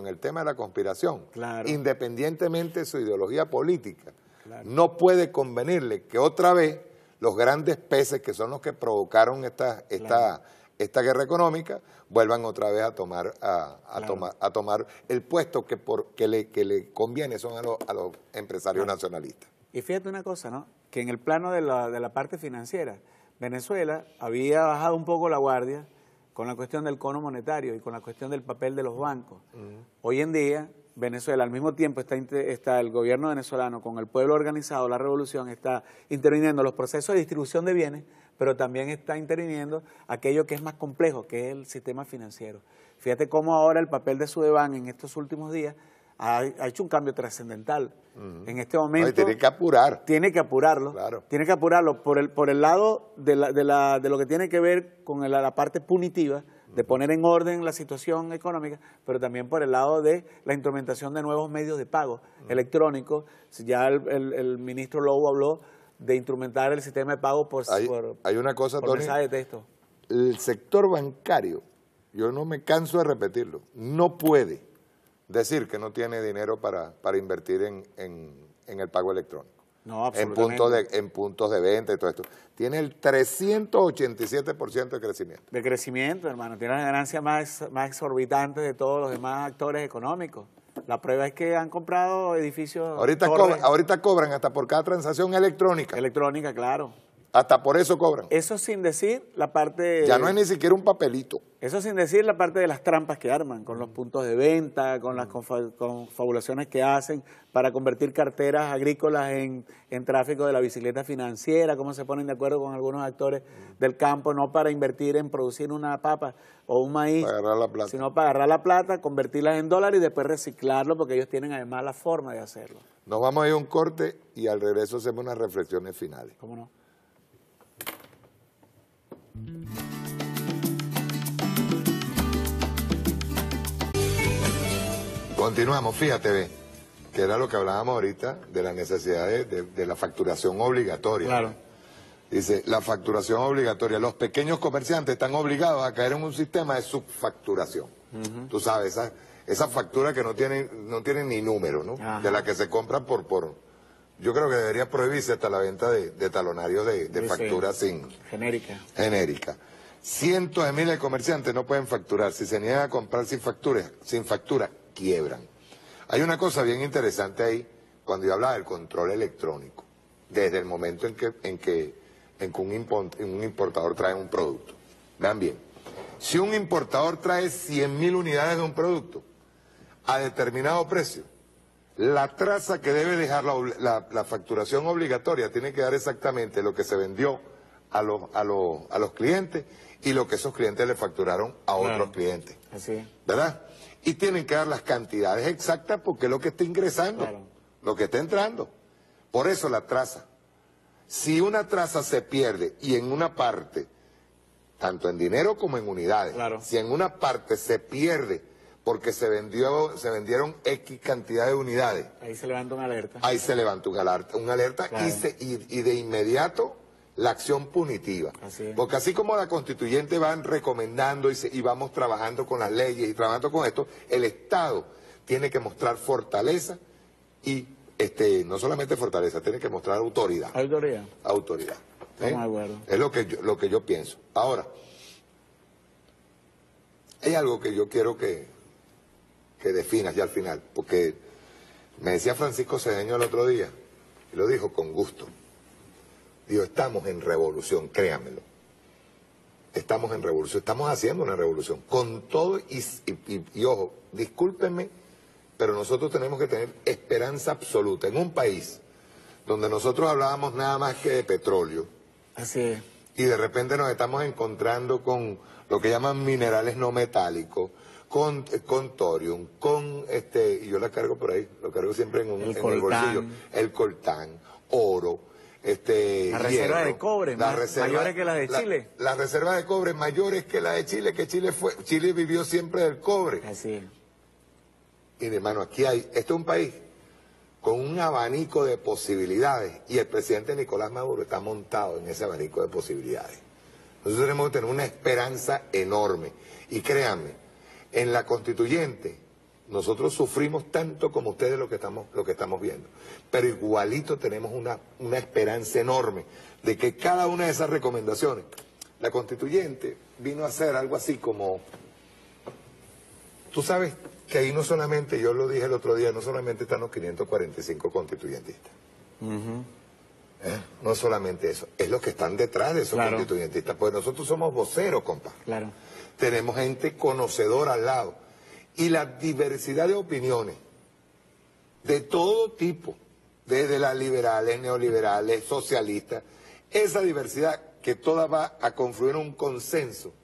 el tema de la conspiración, claro, independientemente de su ideología política, claro, no puede convenirle que otra vez los grandes peces que son los que provocaron esta guerra económica vuelvan otra vez a tomar tomar el puesto que le conviene son a los empresarios nacionalistas. Y fíjate una cosa, ¿no? Que en el plano de la parte financiera, Venezuela había bajado un poco la guardia con la cuestión del cono monetario y con la cuestión del papel de los bancos. Hoy en día, Venezuela, al mismo tiempo está el gobierno venezolano con el pueblo organizado, la revolución, está interviniendo en los procesos de distribución de bienes, pero también está interviniendo aquello que es más complejo, que es el sistema financiero. Fíjate cómo ahora el papel de Sudebank en estos últimos días ha hecho un cambio trascendental. En este momento... No, tiene que apurar. Tiene que apurarlo. Claro. Tiene que apurarlo por el lado de lo que tiene que ver con la parte punitiva, de poner en orden la situación económica, pero también por el lado de la instrumentación de nuevos medios de pago electrónicos. Ya el ministro Lobo habló de instrumentar el sistema de pago hay una cosa, por Tony, mensaje de texto. El sector bancario, yo no me canso de repetirlo, no puede decir que no tiene dinero para invertir en el pago electrónico. No, absolutamente. En puntos de venta y todo esto. Tiene el 387% de crecimiento. De crecimiento, hermano. Tiene las ganancias más exorbitantes de todos los demás actores económicos. La prueba es que han comprado edificios... Ahorita cobran hasta por cada transacción electrónica. Electrónica, claro. Hasta por eso cobran. Eso sin decir la parte... Ya no es ni siquiera un papelito. Eso sin decir la parte de las trampas que arman, con los puntos de venta, con las confabulaciones que hacen para convertir carteras agrícolas en tráfico de la bicicleta financiera, cómo se ponen de acuerdo con algunos actores del campo, no para invertir en producir una papa o un maíz, para agarrar la plata, sino para agarrar la plata, convertirlas en dólares y después reciclarlo, porque ellos tienen además la forma de hacerlo. Nos vamos a ir a un corte y al regreso hacemos unas reflexiones finales. ¿Cómo no? Continuamos, fíjate, que era lo que hablábamos ahorita de la necesidad de la facturación obligatoria. Claro. Dice, la facturación obligatoria. Los pequeños comerciantes están obligados a caer en un sistema de subfacturación. Tú sabes, esa factura que no tienen ni número, ¿no? De la que se compran por... Yo creo que debería prohibirse hasta la venta de talonarios de facturas genérica. Cientos de miles de comerciantes no pueden facturar. Si se niegan a comprar sin factura, quiebran. Hay una cosa bien interesante ahí, cuando yo hablaba del control electrónico, desde el momento en que un importador trae un producto. Vean bien, si un importador trae 100.000 unidades de un producto a determinado precio, la traza que debe dejar la facturación obligatoria tiene que dar exactamente lo que se vendió a los clientes y lo que esos clientes le facturaron a otros clientes. Así. ¿Verdad? Y tienen que dar las cantidades exactas porque es lo que está ingresando, lo que está entrando. Por eso la traza. Si una traza se pierde y en una parte, tanto en dinero como en unidades, si en una parte se pierde porque se vendieron X cantidad de unidades. Ahí se levanta una alerta. Ahí se levanta una alerta y de inmediato la acción punitiva. Porque así como la constituyente van recomendando y vamos trabajando con las leyes y trabajando con esto, el Estado tiene que mostrar fortaleza y no solamente fortaleza, tiene que mostrar autoridad. Autoridad. Estamos de acuerdo. Es lo que yo pienso. Ahora, hay algo que yo quiero que definas ya al final, porque me decía Francisco Cedeño el otro día, y lo dijo con gusto. Digo, estamos en revolución, créanmelo. Estamos en revolución, estamos haciendo una revolución. Con todo y ojo, discúlpenme, pero nosotros tenemos que tener esperanza absoluta. En un país donde nosotros hablábamos nada más que de petróleo. Así es. Y de repente nos estamos encontrando con lo que llaman minerales no metálicos, con thorium, y yo la cargo por ahí, lo cargo siempre en el bolsillo, el coltán, oro, la reserva de cobre, mayores que las de Chile. Las reservas de cobre mayores que la de Chile, que Chile vivió siempre del cobre. Así es. Y de hermano, esto es un país con un abanico de posibilidades, y el presidente Nicolás Maduro está montado en ese abanico de posibilidades. Nosotros tenemos que tener una esperanza enorme, y créanme, en la constituyente nosotros sufrimos tanto como ustedes lo que estamos viendo, pero igualito tenemos una esperanza enorme de que cada una de esas recomendaciones, la constituyente vino a ser algo así como, tú sabes que ahí no solamente, yo lo dije el otro día, no solamente están los 545 constituyentistas. No solamente eso, es los que están detrás de esos constituyentistas, pues nosotros somos voceros, compa. Tenemos gente conocedora al lado, y la diversidad de opiniones de todo tipo, desde las liberales, neoliberales, socialistas, esa diversidad que toda va a confluir en un consenso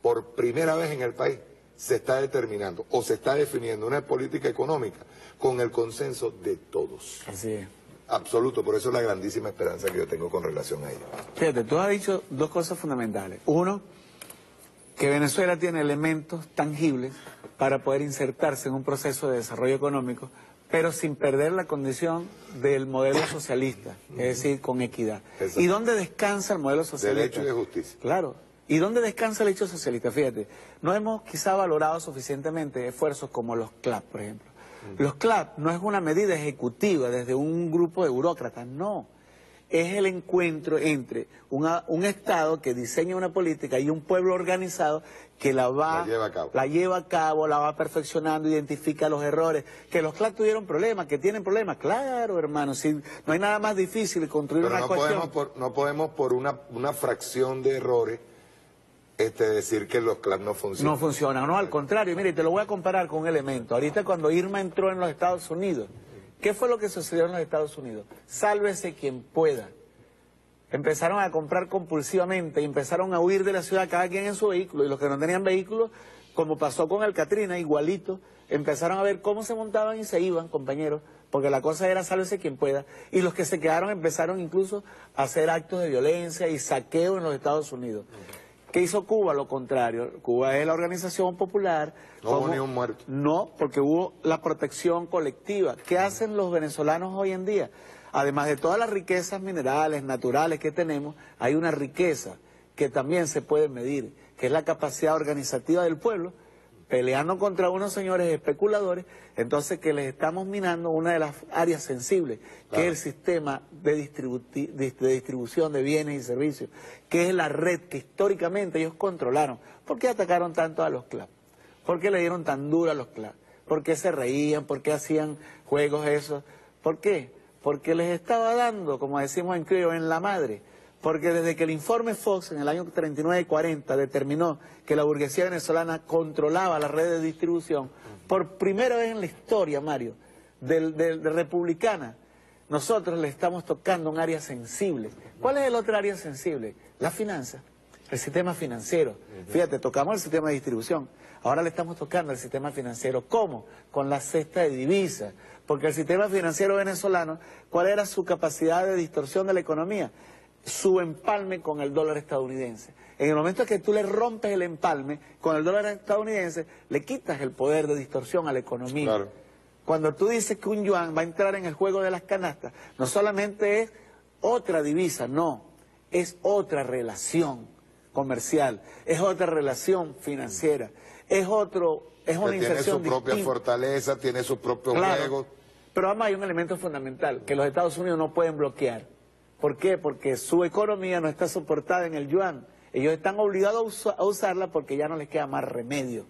por primera vez en el país, se está determinando o se está definiendo una política económica con el consenso de todos. Así es. Absoluto, por eso es la grandísima esperanza que yo tengo con relación a ello. Fíjate, tú has dicho dos cosas fundamentales. Uno, que Venezuela tiene elementos tangibles para poder insertarse en un proceso de desarrollo económico, pero sin perder la condición del modelo socialista, es decir, con equidad. ¿Y dónde descansa el modelo socialista? Derecho y de justicia. Claro. ¿Y dónde descansa el hecho socialista? Fíjate, no hemos quizá valorado suficientemente esfuerzos como los CLAP, por ejemplo. Los CLAP no es una medida ejecutiva desde un grupo de burócratas, no. Es el encuentro entre un Estado que diseña una política y un pueblo organizado que la lleva a cabo, la va perfeccionando, identifica los errores. Que los CLAP tuvieron problemas, que tienen problemas, claro, hermano, si no hay nada más difícil que construir una cuestión. No podemos por una fracción de errores decir que los CLAP no funcionan. No funcionan, no, al contrario, mire, te lo voy a comparar con un elemento. Ahorita cuando Irma entró en los Estados Unidos, ¿qué fue lo que sucedió en los Estados Unidos? Sálvese quien pueda. Empezaron a comprar compulsivamente y empezaron a huir de la ciudad cada quien en su vehículo, y los que no tenían vehículos, como pasó con el Katrina, igualito, empezaron a ver cómo se montaban y se iban, compañeros, porque la cosa era sálvese quien pueda, y los que se quedaron empezaron incluso a hacer actos de violencia y saqueo en los Estados Unidos. ¿Qué hizo Cuba? Lo contrario. Cuba es la organización popular. No hubo ni un muerto. No, porque hubo la protección colectiva. ¿Qué hacen los venezolanos hoy en día? Además de todas las riquezas minerales, naturales que tenemos, hay una riqueza que también se puede medir, que es la capacidad organizativa del pueblo, peleando contra unos señores especuladores, entonces que les estamos minando una de las áreas sensibles, que es el sistema de distribución de bienes y servicios, que es la red que históricamente ellos controlaron. ¿Por qué atacaron tanto a los CLAP? ¿Por qué le dieron tan duro a los CLAP? ¿Por qué se reían? ¿Por qué hacían juegos esos? ¿Por qué? Porque les estaba dando, como decimos en criollo, en la madre. Porque desde que el informe Fox en el año 39 y 40 determinó que la burguesía venezolana controlaba la red de distribución, por primera vez en la historia, Mario, de republicana, nosotros le estamos tocando un área sensible. ¿Cuál es el otro área sensible? La finanza, el sistema financiero. Fíjate, tocamos el sistema de distribución, ahora le estamos tocando el sistema financiero. ¿Cómo? Con la cesta de divisas. Porque el sistema financiero venezolano, ¿cuál era su capacidad de distorsión de la economía? Su empalme con el dólar estadounidense. En el momento que tú le rompes el empalme con el dólar estadounidense, le quitas el poder de distorsión a la economía. Claro. Cuando tú dices que un yuan va a entrar en el juego de las canastas, no solamente es otra divisa, no, es otra relación comercial, es otra relación financiera, es una inserción tiene su propia fortaleza, tiene sus propios juegos. Pero además hay un elemento fundamental que los Estados Unidos no pueden bloquear. ¿Por qué? Porque su economía no está soportada en el yuan. Ellos están obligados a usarla porque ya no les queda más remedio.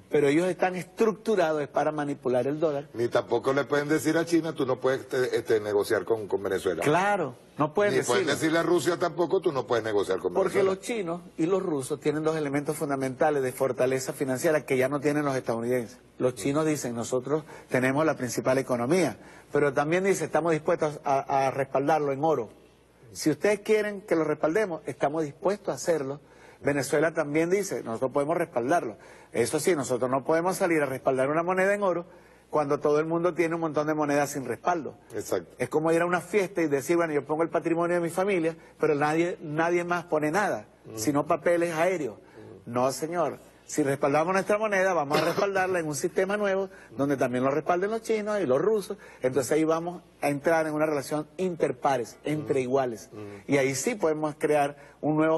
Pero ellos están estructurados para manipular el dólar. Ni tampoco le pueden decir a China, tú no puedes negociar con Venezuela. Claro, no pueden decirlo. Ni pueden decirle a Rusia tampoco, tú no puedes negociar con Venezuela. Porque los chinos y los rusos tienen dos elementos fundamentales de fortaleza financiera que ya no tienen los estadounidenses. Los chinos dicen, nosotros tenemos la principal economía, pero también dicen, estamos dispuestos a respaldarlo en oro. Si ustedes quieren que lo respaldemos, estamos dispuestos a hacerlo. Venezuela también dice, nosotros podemos respaldarlo. Eso sí, nosotros no podemos salir a respaldar una moneda en oro cuando todo el mundo tiene un montón de monedas sin respaldo. Exacto. Es como ir a una fiesta y decir, bueno, yo pongo el patrimonio de mi familia, pero nadie más pone nada, sino papeles aéreos. No, señor. Si respaldamos nuestra moneda, vamos a respaldarla en un sistema nuevo donde también lo respalden los chinos y los rusos. Entonces ahí vamos a entrar en una relación interpares, entre iguales. Y ahí sí podemos crear una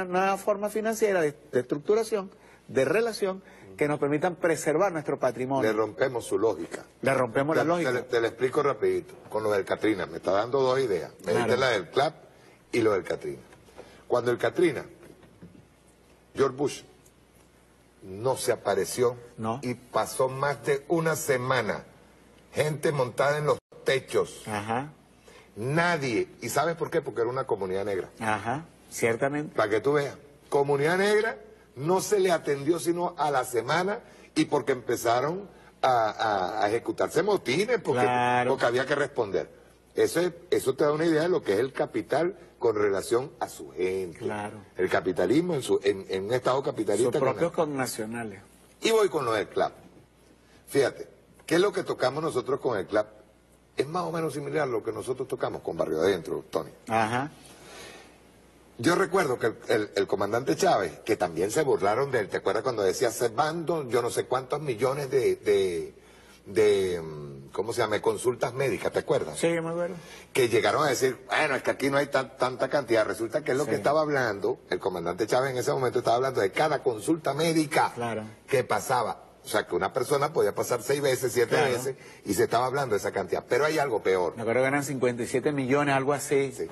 nueva forma financiera de estructuración, de relación, que nos permitan preservar nuestro patrimonio. Le rompemos su lógica. Le rompemos la lógica. Te lo explico rapidito, con lo del Katrina. Me está dando dos ideas. Me diste la del CLAP y lo del Katrina. Cuando el Katrina, George Bush no se apareció y pasó más de una semana, gente montada en los techos. Ajá. Nadie. ¿Y sabes por qué? Porque era una comunidad negra. Ajá, ciertamente. Para que tú veas, comunidad negra no se le atendió sino a la semana y porque empezaron a ejecutarse motines porque había que responder. Eso te da una idea de lo que es el capital con relación a su gente. Claro. El capitalismo en un estado capitalista. Sus propios connacionales. Y voy con lo del CLAP. Fíjate, ¿qué es lo que tocamos nosotros con el CLAP? Es más o menos similar a lo que nosotros tocamos con Barrio Adentro, Tony. Ajá. Yo recuerdo que el comandante Chávez, que también se burlaron de él, ¿te acuerdas cuando decía Servando, yo no sé cuántos millones de ¿cómo se llama?, consultas médicas, ¿te acuerdas? Sí, me acuerdo. Que llegaron a decir, bueno, es que aquí no hay tanta cantidad. Resulta que es lo que estaba hablando, el comandante Chávez en ese momento estaba hablando de cada consulta médica que pasaba. O sea, que una persona podía pasar 6 veces, 7 veces, y se estaba hablando de esa cantidad. Pero hay algo peor. Me acuerdo que eran 57 millones, algo así. Sí.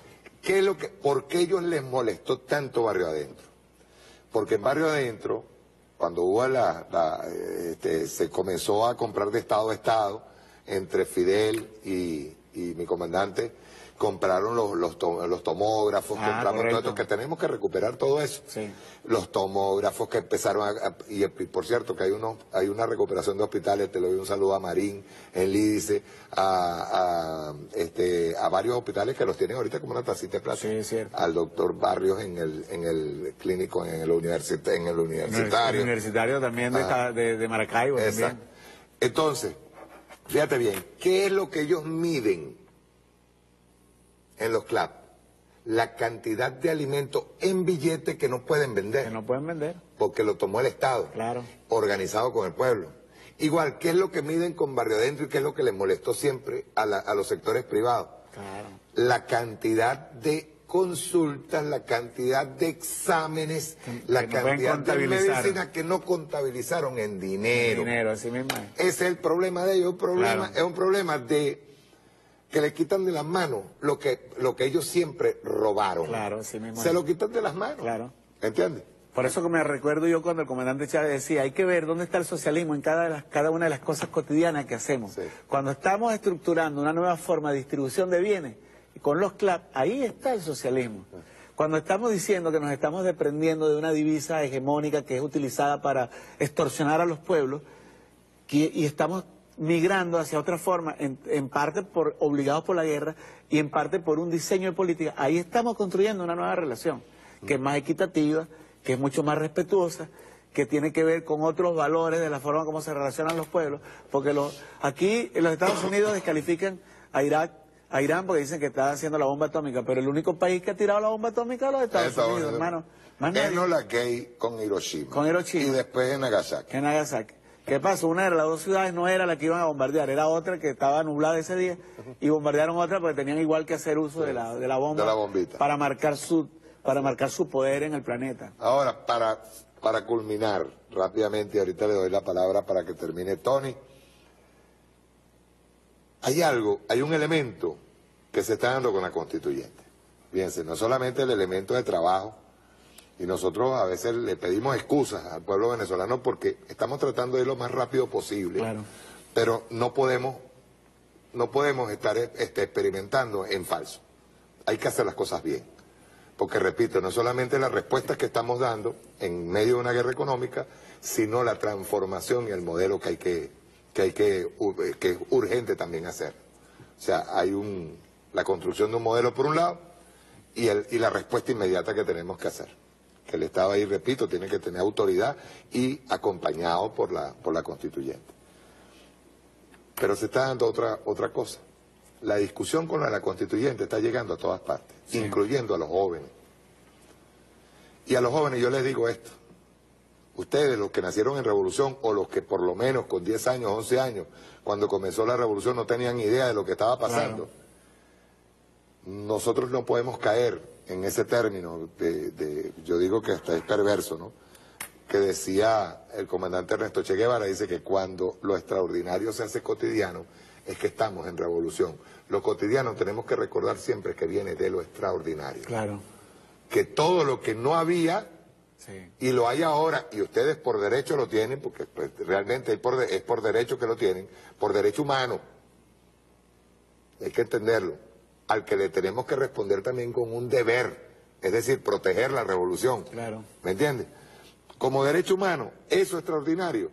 ¿Por qué ellos les molestó tanto Barrio Adentro? Porque en Barrio Adentro, cuando hubo se comenzó a comprar de estado a estado, entre Fidel y mi comandante, compraron los tomógrafos, compramos todo esto, que tenemos que recuperar todo eso. Sí. Los tomógrafos que empezaron y por cierto que hay una recuperación de hospitales, te lo doy un saludo a Marín, en Lídice, a varios hospitales que los tienen ahorita como una tacita de plata. Sí, cierto. Al doctor Barrios en el clínico, en el universitario. El universitario también de Maracaibo. Exacto. También. Entonces, fíjate bien, ¿qué es lo que ellos miden en los CLAP? La cantidad de alimentos en billete que no pueden vender. Que no pueden vender. Porque lo tomó el Estado. Claro. Organizado con el pueblo. Igual, ¿qué es lo que miden con Barrio Adentro y qué es lo que les molestó siempre a los sectores privados? Claro. La cantidad de consultas, la cantidad de exámenes, la cantidad de medicina que no contabilizaron en dinero. Así mismo. Ese es el problema de ellos. Es un problema de que le quitan de las manos lo que ellos siempre robaron. Claro, así mismo. Se lo quitan de las manos. Claro. ¿Entiendes? Por eso que me recuerdo yo cuando el comandante Chávez decía, hay que ver dónde está el socialismo en cada una de las cosas cotidianas que hacemos. Sí. Cuando estamos estructurando una nueva forma de distribución de bienes, con los CLAP, ahí está el socialismo. Cuando estamos diciendo que nos estamos desprendiendo de una divisa hegemónica que es utilizada para extorsionar a los pueblos, y estamos migrando hacia otra forma, en parte obligados por la guerra y en parte por un diseño de política, ahí estamos construyendo una nueva relación, que es más equitativa, que es mucho más respetuosa, que tiene que ver con otros valores de la forma como se relacionan los pueblos, porque aquí en los Estados Unidos descalifican a Irán porque dicen que está haciendo la bomba atómica, pero el único país que ha tirado la bomba atómica es los Estados Unidos, hermano. Enola Gay con Hiroshima. Con Hiroshima. Y después en Nagasaki. En Nagasaki. ¿Qué pasó? Una de las dos ciudades no era la que iban a bombardear, era otra que estaba nublada ese día, y bombardearon otra porque tenían igual que hacer uso de la bomba. De la bombita. Para marcar su poder en el planeta. Ahora, para culminar rápidamente, ahorita le doy la palabra para que termine Tony. Hay un elemento que se está dando con la constituyente. Fíjense, no solamente el elemento de trabajo, y nosotros a veces le pedimos excusas al pueblo venezolano porque estamos tratando de ir lo más rápido posible, claro, pero no podemos estar experimentando en falso. Hay que hacer las cosas bien, porque repito, no solamente las respuestas que estamos dando en medio de una guerra económica, sino la transformación y el modelo que es urgente también hacer. O sea, hay la construcción de un modelo por un lado y la respuesta inmediata que tenemos que hacer. Que el Estado ahí, repito, tiene que tener autoridad y acompañado por la constituyente. Pero se está dando otra cosa. La discusión con la constituyente está llegando a todas partes, sí, incluyendo a los jóvenes. Y a los jóvenes yo les digo esto. Ustedes, los que nacieron en revolución, o los que por lo menos con 10 años, 11 años, cuando comenzó la revolución, no tenían idea de lo que estaba pasando. Claro. Nosotros no podemos caer en ese término yo digo que hasta es perverso, ¿no? Que decía el comandante Ernesto Che Guevara, dice que cuando lo extraordinario se hace cotidiano, es que estamos en revolución. Lo cotidiano tenemos que recordar siempre que viene de lo extraordinario. Claro. Que todo lo que no había, sí, y lo hay ahora, y ustedes por derecho lo tienen, porque pues, realmente es por derecho que lo tienen, por derecho humano. Hay que entenderlo. Al que le tenemos que responder también con un deber, es decir, proteger la revolución. Claro. ¿Me entiendes? Como derecho humano, eso extraordinario,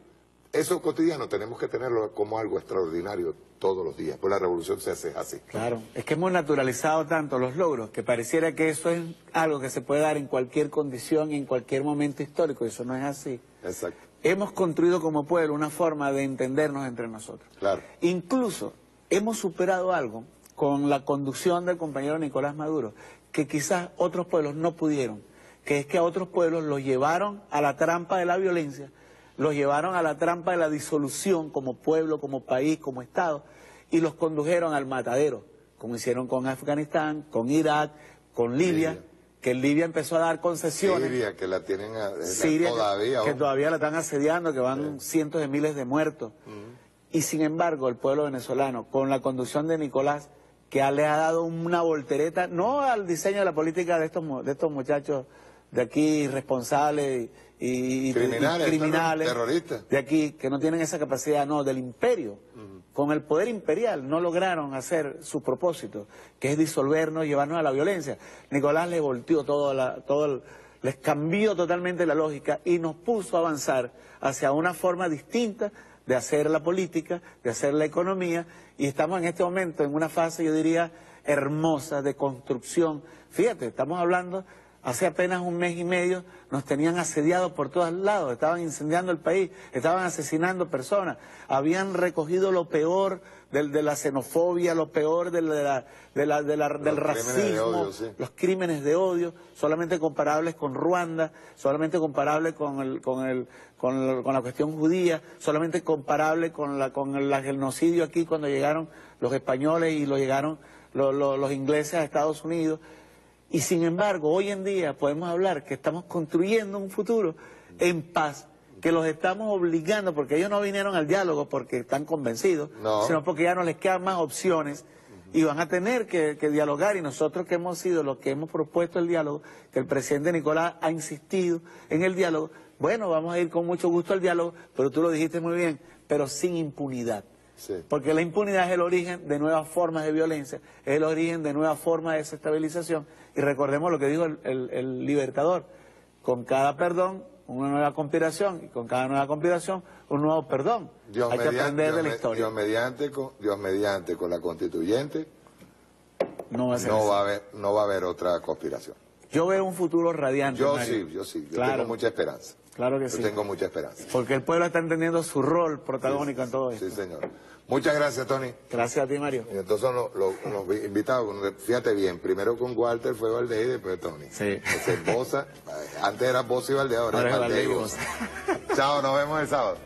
eso cotidiano, tenemos que tenerlo como algo extraordinario todos los días, pues la revolución se hace así. Claro, es que hemos naturalizado tanto los logros que pareciera que eso es algo que se puede dar en cualquier condición y en cualquier momento histórico, y eso no es así. Exacto. Hemos construido como pueblo una forma de entendernos entre nosotros. Claro. Incluso hemos superado algo con la conducción del compañero Nicolás Maduro, que quizás otros pueblos no pudieron, que es que a otros pueblos los llevaron a la trampa de la violencia, los llevaron a la trampa de la disolución como pueblo, como país, como Estado, y los condujeron al matadero, como hicieron con Afganistán, con Irak, con Libia, que Libia empezó a dar concesiones. Siria, que la tienen Siria, todavía. que todavía la están asediando, que van cientos de miles de muertos. Y sin embargo, el pueblo venezolano, con la conducción de Nicolás, que le ha dado una voltereta, no al diseño de la política de estos muchachos de aquí responsables y criminales, terroristas de aquí, que no tienen esa capacidad, no, del imperio. Con el poder imperial no lograron hacer su propósito, que es disolvernos, llevarnos a la violencia. Nicolás le volteó les cambió totalmente la lógica y nos puso a avanzar hacia una forma distinta de hacer la política, de hacer la economía, y estamos en este momento en una fase, yo diría, hermosa de construcción. Fíjate, estamos hablando, hace apenas un mes y medio nos tenían asediados por todos lados, estaban incendiando el país, estaban asesinando personas, habían recogido lo peor de la xenofobia, lo peor del racismo, odio, los crímenes de odio, solamente comparables con Ruanda, solamente comparables con la cuestión judía, solamente comparable con el genocidio aquí cuando llegaron los españoles y llegaron los ingleses a Estados Unidos. Y sin embargo, hoy en día podemos hablar que estamos construyendo un futuro en paz, que los estamos obligando, porque ellos no vinieron al diálogo porque están convencidos, sino porque ya no les quedan más opciones y van a tener que dialogar. Y nosotros que hemos sido los que hemos propuesto el diálogo, que el presidente Nicolás ha insistido en el diálogo, bueno, vamos a ir con mucho gusto al diálogo, pero tú lo dijiste muy bien, pero sin impunidad. Sí. Porque la impunidad es el origen de nuevas formas de violencia, es el origen de nuevas formas de desestabilización. Y recordemos lo que dijo el Libertador: con cada perdón, una nueva conspiración, y con cada nueva conspiración, un nuevo perdón. Hay que aprender de la historia. Dios mediante, con la constituyente, no va a haber otra conspiración. Yo veo un futuro radiante, Yo Mario. sí. Yo Claro. tengo mucha esperanza. Claro que sí. Yo tengo mucha esperanza. Porque el pueblo está entendiendo su rol protagónico en todo esto. Sí, señor. Muchas gracias, Tony. Gracias a ti, Mario. Y entonces los invitados, fíjate bien, primero con Walter fue Valdés y después Tony. Sí. Bosa, antes era Bosa y Valdés, ahora es Valdés y Bosa. Chao, nos vemos el sábado.